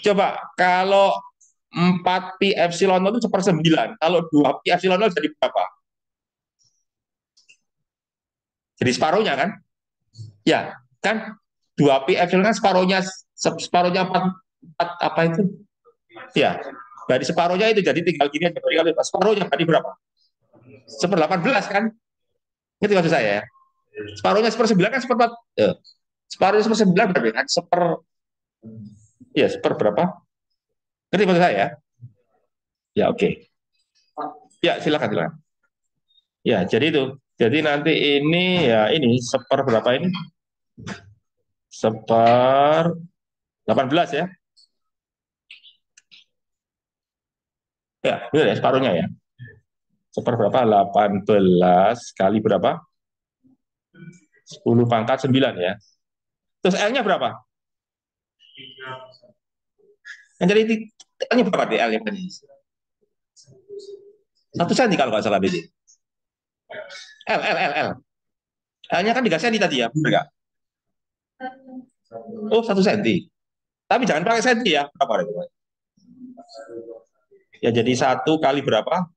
Coba, kalau 4 pi epsilon 0 itu 1/9. Kalau 2 pi epsilon 0 jadi berapa? Jadi separuhnya kan? Ya, kan 2 pi epsilon kan separuhnya 4, 4 apa itu? Ya, dari separuhnya itu jadi tinggal gini aja. Separuhnya tadi berapa? 1/18 kan? Itu maksud saya ya. Separuhnya 1/9 kan 1/4. Separuhnya 1/9 berarti kan ya seper berapa? Ngerti maksud saya ya? Ya oke. Okay. Ya silakan silakan. Ya jadi itu. Jadi nanti ini ya ini seper berapa ini? Seper 18 ya. Ya, benar ya separuhnya ya. Seperberapa? 18 kali berapa? 10 pangkat 9 ya. Terus L-nya berapa? Yang jadi L-nya berapa deh L-nya? 1 senti kalau nggak salah BD. L. L-nya kan 3 senti tadi ya, benar nggak? Oh, 1 senti. Tapi jangan pakai senti ya. Berapa itu? Ya jadi 1 kali berapa?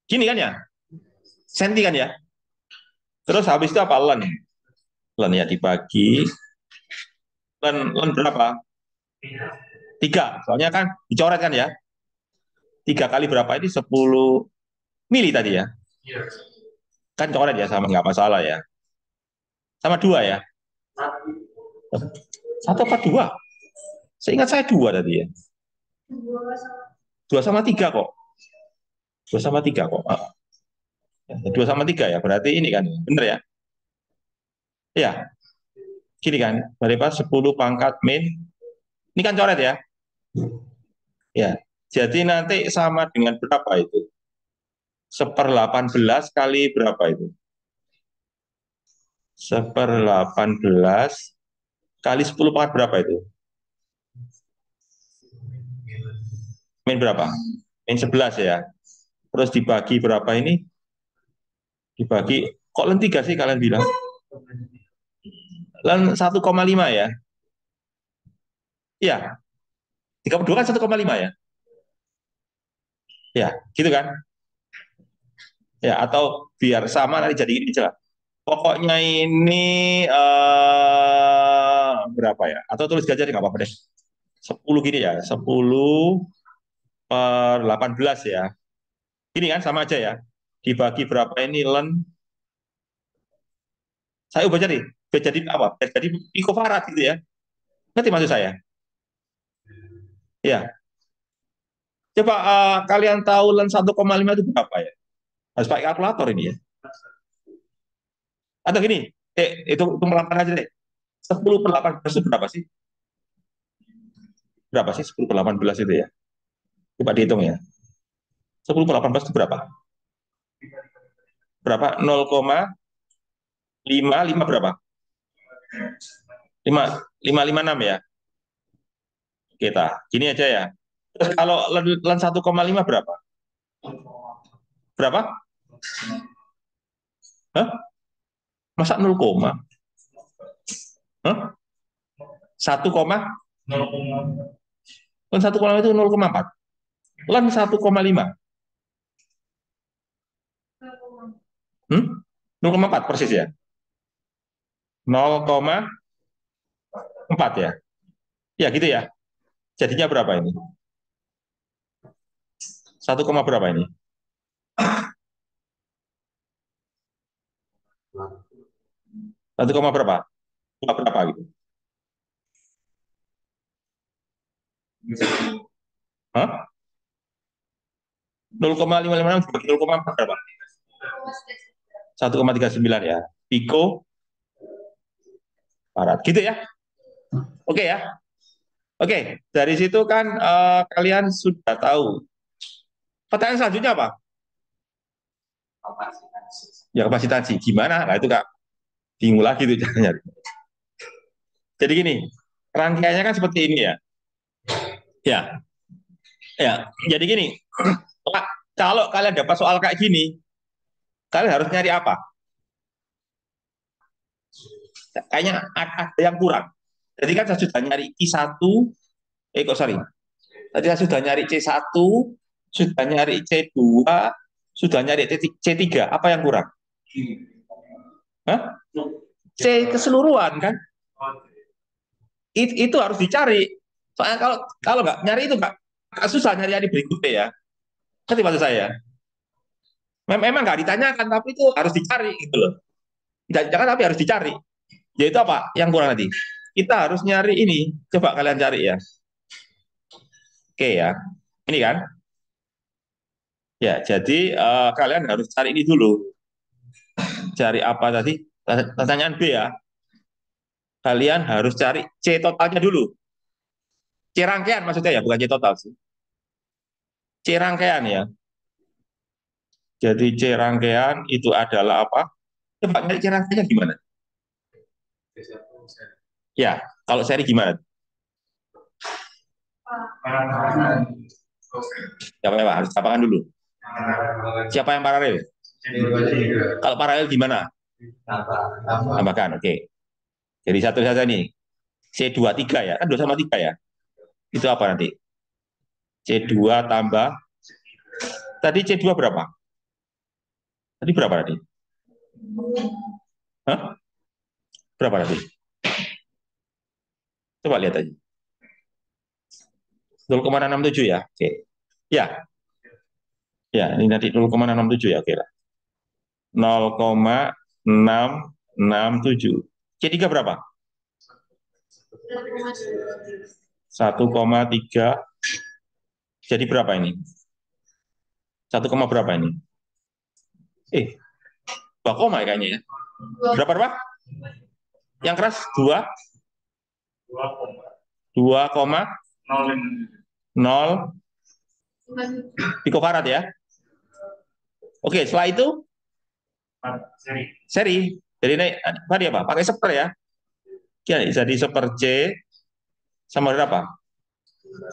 Gini kan ya? Senti kan ya? Terus habis itu apa? Len. Len ya dibagi. Len berapa? 3. Soalnya kan dicoret kan ya? 3 kali berapa ini? 10 mili tadi ya? Kan coret ya, sama nggak masalah ya. Sama 2 ya? 1 apa 2? Seingat saya 2 tadi ya. 2 sama 3 kok. 2 sama 3 kok. 2 sama 3 ya. Berarti ini kan. Bener ya? Iya. Gini kan. Berarti 10 pangkat min. Ini kan coret ya? Ya. Jadi nanti sama dengan berapa itu? 1/18 kali berapa itu? 1/18 kali 10 pangkat berapa itu? Min berapa? Min 11 ya. Terus dibagi berapa ini? Dibagi, kok len 3 sih kalian bilang? Len 1,5 ya? Iya, 32 kan 1,5 ya? Ya, gitu kan? Ya, atau biar sama nanti jadi ini jelas. Pokoknya ini berapa ya? Atau tulis gajah nggak apa-apa deh. 10 gini ya, 10/18 ya. Ini kan sama aja ya. Dibagi berapa ini len? Saya ubah jadi, apa? Jadi pikofarad gitu ya. Ngerti maksud saya? Ya. Coba kalian tahu len 1,5 itu berapa ya? Harus pakai kalkulator ini ya. Atau gini, itu melangkah aja deh. 10/18 itu berapa sih? Berapa sih 10/18 itu ya? Coba dihitung ya. 10/18 itu berapa? Berapa? 0,55 berapa? 5,556 ya? Kita. Gini aja ya. Terus kalau len 1,5 berapa? Berapa? Hah? Masa 0, hah? 1, len 1,5 itu 0,4. Len 1,5. 0,4 persis ya? 0,4 ya? Ya gitu ya. Jadinya berapa ini? 1, berapa ini? 1, berapa? Berapa gitu? Hah? 0,556 dibagi 0,4 berapa? 1,39 ya. Piko Farad. Gitu ya. Oke ya. Oke, dari situ kan kalian sudah tahu. Pertanyaan selanjutnya apa? Ya kapasitansi. Gimana? Nah itu Kak, bingung lagi tuh caranya. Jadi gini, rangkaiannya kan seperti ini ya. Ya, ya. Jadi gini, Pak, kalau kalian dapat soal kayak gini, kalian harus nyari apa? Kayaknya ada yang kurang. Jadi kan saya sudah nyari I1, sorry. Tadi saya sudah nyari C1, sudah nyari C2, sudah nyari C3. Apa yang kurang? Hah? C keseluruhan kan? Itu harus dicari. Soalnya kalau kalau nggak nyari itu nggak susah nyari yang berikutnya ya. Ngerti maksud saya? Memang nggak ditanyakan, tapi itu harus dicari gitu loh. Jangan tapi harus dicari. Yaitu apa? Yang kurang nanti. Kita harus nyari ini. Coba kalian cari ya. Oke ya. Ini kan? Ya, jadi kalian harus cari ini dulu. Cari apa tadi? Pertanyaan B ya. Kalian harus cari C totalnya dulu. C rangkaian maksudnya ya, bukan C total sih. C rangkaian ya. Jadi C rangkaian itu adalah apa? Coba nyari C rangkaiannya gimana? Ya, kalau seri gimana? Siapa ya Pak? Harus apakan dulu. Siapa yang paralel? Kalau paralel gimana? Tambahkan, oke. Jadi satu saja nih. C23 ya, kan 2 sama 3 ya. Itu apa nanti? C2 tambah, tadi C2 berapa? Tadi berapa tadi? Hah? Berapa tadi? Coba lihat aja. 0,67 ya. Oke. Ya, ya ini nanti 0,67 ya, oke lah. 0,667. C3 berapa? 1,3. Jadi berapa ini? 1, berapa ini? 2 koma ya kayaknya ya. Berapa? Yang keras 2, 2,0 pikofarad ya. Oke, setelah itu seri. Jadi ini tadi apa? Pakai seper ya. Jadi seper C sama berapa?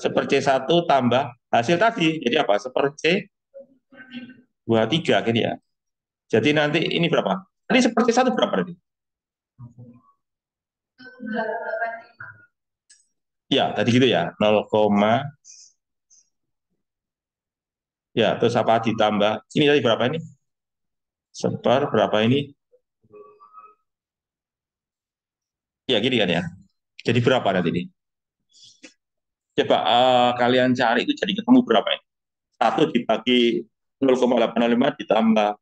Seper C1 tambah hasil tadi. Jadi apa? Seper C23 gini ya. Jadi nanti ini berapa? Tadi seper C1 berapa tadi? Ya, tadi gitu ya. 0, ya, terus apa ditambah? Ini tadi berapa ini? Seper berapa ini? Ya, gini kan ya. Jadi berapa nanti ini? Coba kalian cari itu jadi ketemu berapa ini? 1 dibagi 0,805 ditambah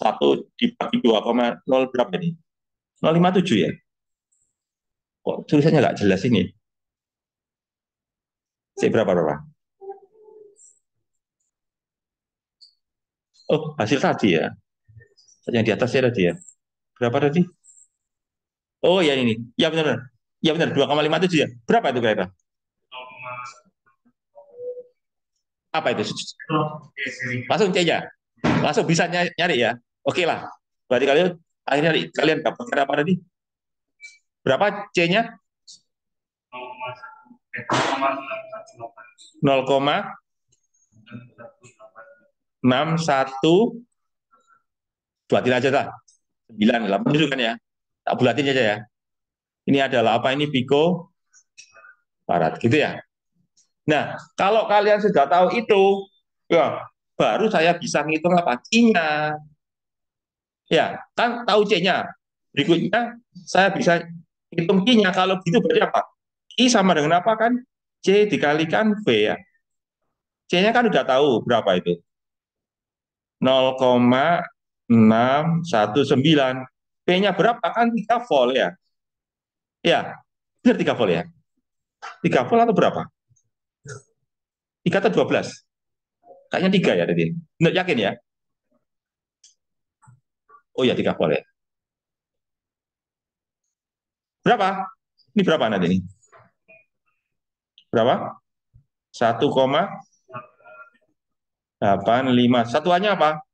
1 dibagi 2,0 berapa ini? 0,57 ya? Kok tulisannya nggak jelas ini? Berapa? Oh, hasil tadi ya. Yang di atasnya tadi ya. Berapa tadi? Oh, ya ini. Ya benar. Ya benar, 2,57 ya. Berapa itu kira-kira? Apa itu? Langsung C aja. Langsung bisa nyari ya. Oke lah. Berarti kalian akhirnya kalian dapat berapa tadi? Berapa C-nya? 0,612 buatin aja lah. 9, 8 itu kan ya. Tak bulatin aja ya. Ini adalah apa ini piko barat gitu ya. Nah, kalau kalian sudah tahu itu, ya baru saya bisa ngitung apa C-nya. Ya, kan tahu C-nya. Berikutnya saya bisa hitung Q-nya. Kalau gitu berarti apa? I sama dengan apa kan? C dikalikan V ya. C-nya kan udah tahu berapa itu. 0,619. P-nya berapa? Kan 3 volt ya. Ya, benar 3 volt ya. 3 volt atau berapa? 3 atau 12? Kayaknya 3 ya tadi. Benar yakin ya? Oh ya 3 volt ya. Berapa? Ini berapa nanti ini? Berapa? 1,851. Satuannya apa?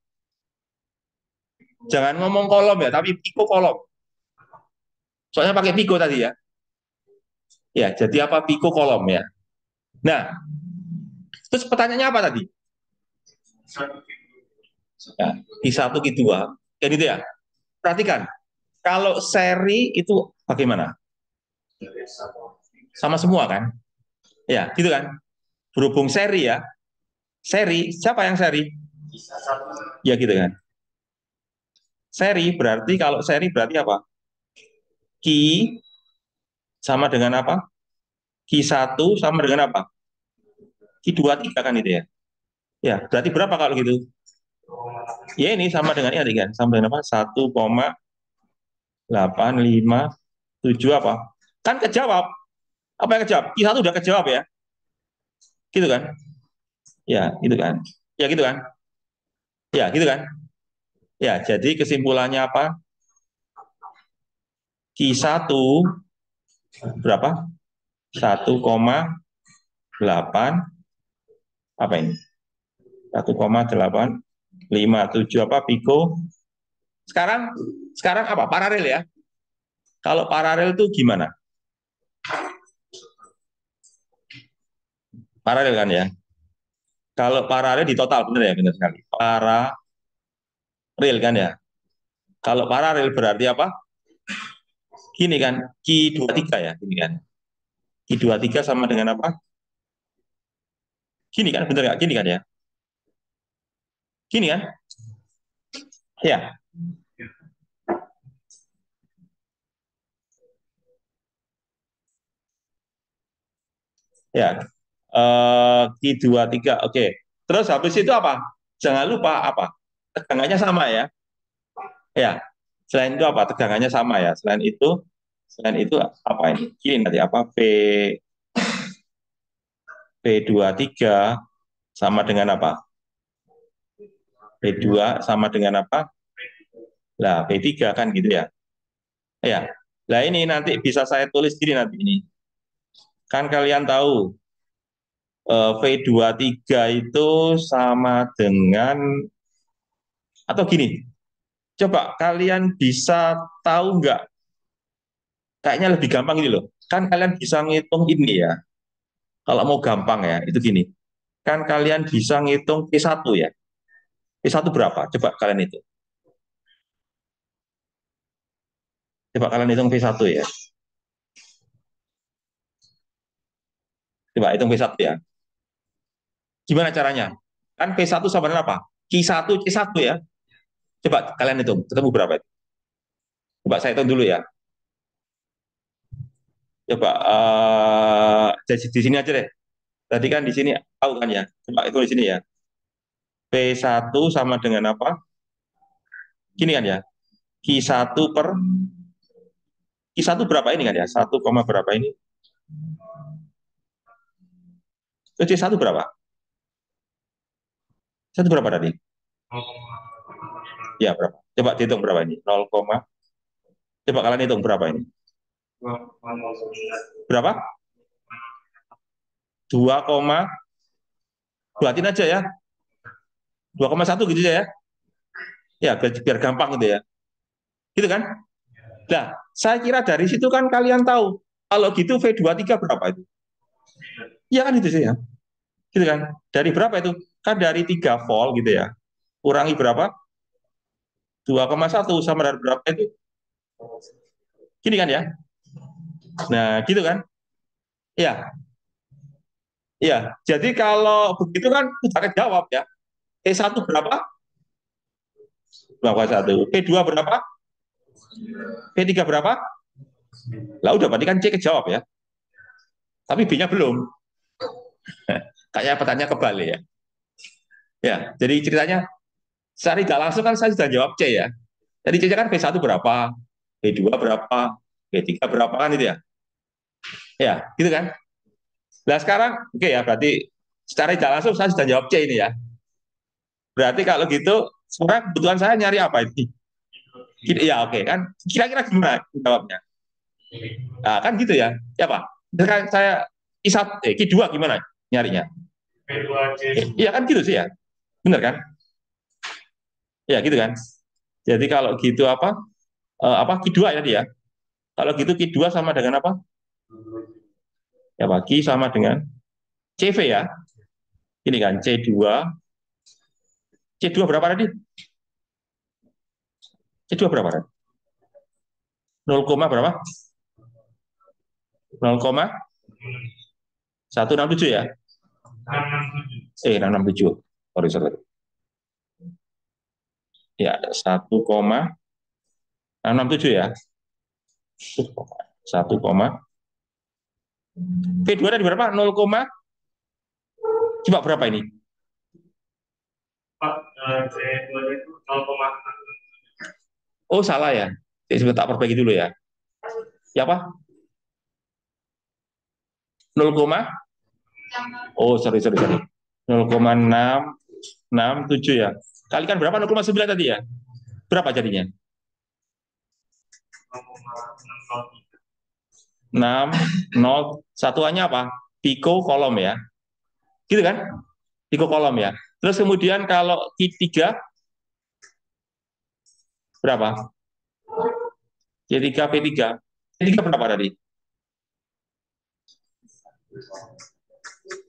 Jangan ngomong kolom ya, tapi piko kolom. Soalnya pakai piko tadi ya. Ya, jadi apa piko kolom ya. Nah, terus pertanyaannya apa tadi? Ya, Q1, Q2. Kan itu ya. Perhatikan, kalau seri itu bagaimana? Sama semua kan? Ya, gitu kan? Berhubung seri ya. Seri, siapa yang seri? Ya gitu kan. Seri berarti kalau seri berarti apa? Q sama dengan apa? Q1 sama dengan apa? Q23 kan itu ya. Ya, berarti berapa kalau gitu? Ya ini sama dengan ini kan, sama dengan apa? 1,857 apa? Kan kejawab. Apa yang kejawab? Q1 udah kejawab ya. Gitu kan? Ya, gitu kan. Ya gitu kan. Ya, gitu kan. Ya, jadi kesimpulannya apa? Q1 berapa? 1,8 apa ini? 1,857 apa piko. Sekarang sekarang apa? Paralel ya. Kalau paralel itu gimana? Paralel kan ya. Kalau paralel di total benar ya, benar sekali. Paralel kan ya. Kalau paralel berarti apa? Gini kan, Q23 ya, gini kan. Q23 sama dengan apa? Gini kan, benar nggak? Gini kan ya. Gini kan? Ya, ya. Q23, oke. Terus habis itu apa? Jangan lupa apa? Tegangannya sama ya. Ya. Selain itu apa? Tegangannya sama ya. Selain itu apa ini? Gini nanti apa? P23 sama dengan apa? P2 sama dengan apa? Lah, P3 kan gitu ya. Ya. Lah ini nanti bisa saya tulis gini nanti ini. Kan kalian tahu V23 itu sama dengan atau gini. Coba kalian bisa tahu nggak? Kayaknya lebih gampang ini loh. Kan kalian bisa ngitung ini ya. Kalau mau gampang ya, itu gini. Kan kalian bisa ngitung P1 ya. P1 berapa? Coba kalian itu. Coba kalian hitung P1 ya. Coba hitung P1 ya. Gimana caranya? Kan P1 sama dengan apa? Q1, C1 ya. Coba kalian hitung, ketemu berapa itu? Coba saya hitung dulu ya. Coba jadi di sini aja deh. Tadi kan di sini tahu kan ya. Coba itu di sini ya. P1 sama dengan apa? Gini kan ya. Q1 per Q1 berapa ini kan ya? 1, berapa ini? C1 berapa? Satu berapa tadi? Ya, berapa? Coba dihitung berapa ini? 0, coba kalian hitung berapa ini? Berapa? 2, buatin aja ya. 2,1 gitu ya. Ya, biar gampang gitu ya. Gitu kan? Nah, saya kira dari situ kan kalian tahu. Kalau gitu V23 berapa itu? Iya kan itu sih ya. Gitu kan? Dari berapa itu? Kan dari 3 volt gitu ya. Kurangi berapa? 2,1 sama dari berapa itu? Gini kan ya? Nah, gitu kan? Iya, iya. Jadi kalau begitu kan sudah kejawab ya. P1 berapa? 2,1. P2 berapa? P3 berapa? Lah udah berarti kan C kejawab ya. Tapi B-nya belum. Kayaknya pertanyaan kebalik ya. Ya, jadi ceritanya secara tidak langsung kan saya sudah jawab C ya. Jadi C kan P1 berapa? P2 berapa? P3 berapa kan itu ya? Ya, gitu kan? Nah sekarang, oke ya, berarti secara tidak langsung saya sudah jawab C ini ya. Berarti kalau gitu, sekarang kebutuhan saya nyari apa ini? Ya oke kan? Kira-kira gimana jawabnya? Nah, kan gitu ya. Ya Pak. Misalkan saya Q2 gimana nyarinya? Iya kan gitu sih ya. Benar kan? Ya gitu kan. Jadi kalau gitu apa Q2 ya dia. Kalau gitu Q2 sama dengan apa? Ya Pak, Q sama dengan CV ya. Ini kan C2. C2 berapa tadi? C2 berapa tadi? 0, berapa? 0,167 ya? 667. Sorry, sorry. Ya, 1,667 ya. 1, P2 tadi berapa? 0, coba berapa ini? Oh, salah ya. Saya sebentar tak perbaiki dulu ya. Ya apa? 0, oh, sorry, sorry, sorry. 0,667 ya. Kalikan berapa? 0,9 tadi ya? Berapa jadinya? 6, 0, satuannya apa? Piko kolom ya. Gitu kan? Piko kolom ya. Terus kemudian kalau Q3 berapa? Q3, P3. P3 berapa tadi?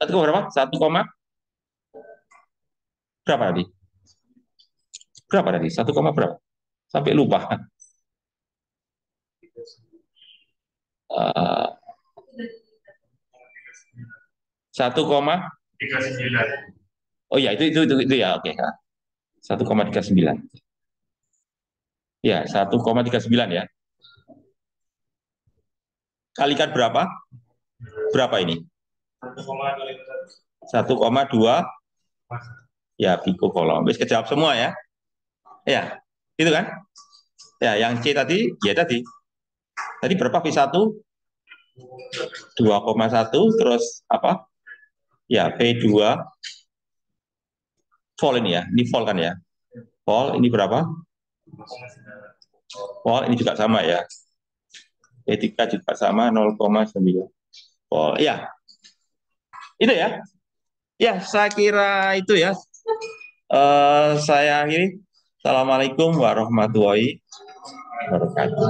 1, berapa? 1, berapa tadi? Berapa tadi? 1, berapa? Sampai lupa. 1,39. Oh ya, itu ya, oke. 1,39. Ya, 1,39 ya. Kalikan berapa? Berapa ini? 1,2 ya pikokolom. Wis kejawab semua ya. Ya, itu kan? Ya, yang C tadi, ya tadi. Tadi berapa V1? 2,1 terus apa? Ya, P2 vol ini ya. Ini vol kan ya? Vol ini berapa? Vol ini juga sama ya. P3 juga sama 0,9 volt. Ya, itu ya. Ya, saya kira itu ya. Saya akhiri. Assalamualaikum warahmatullahi wabarakatuh.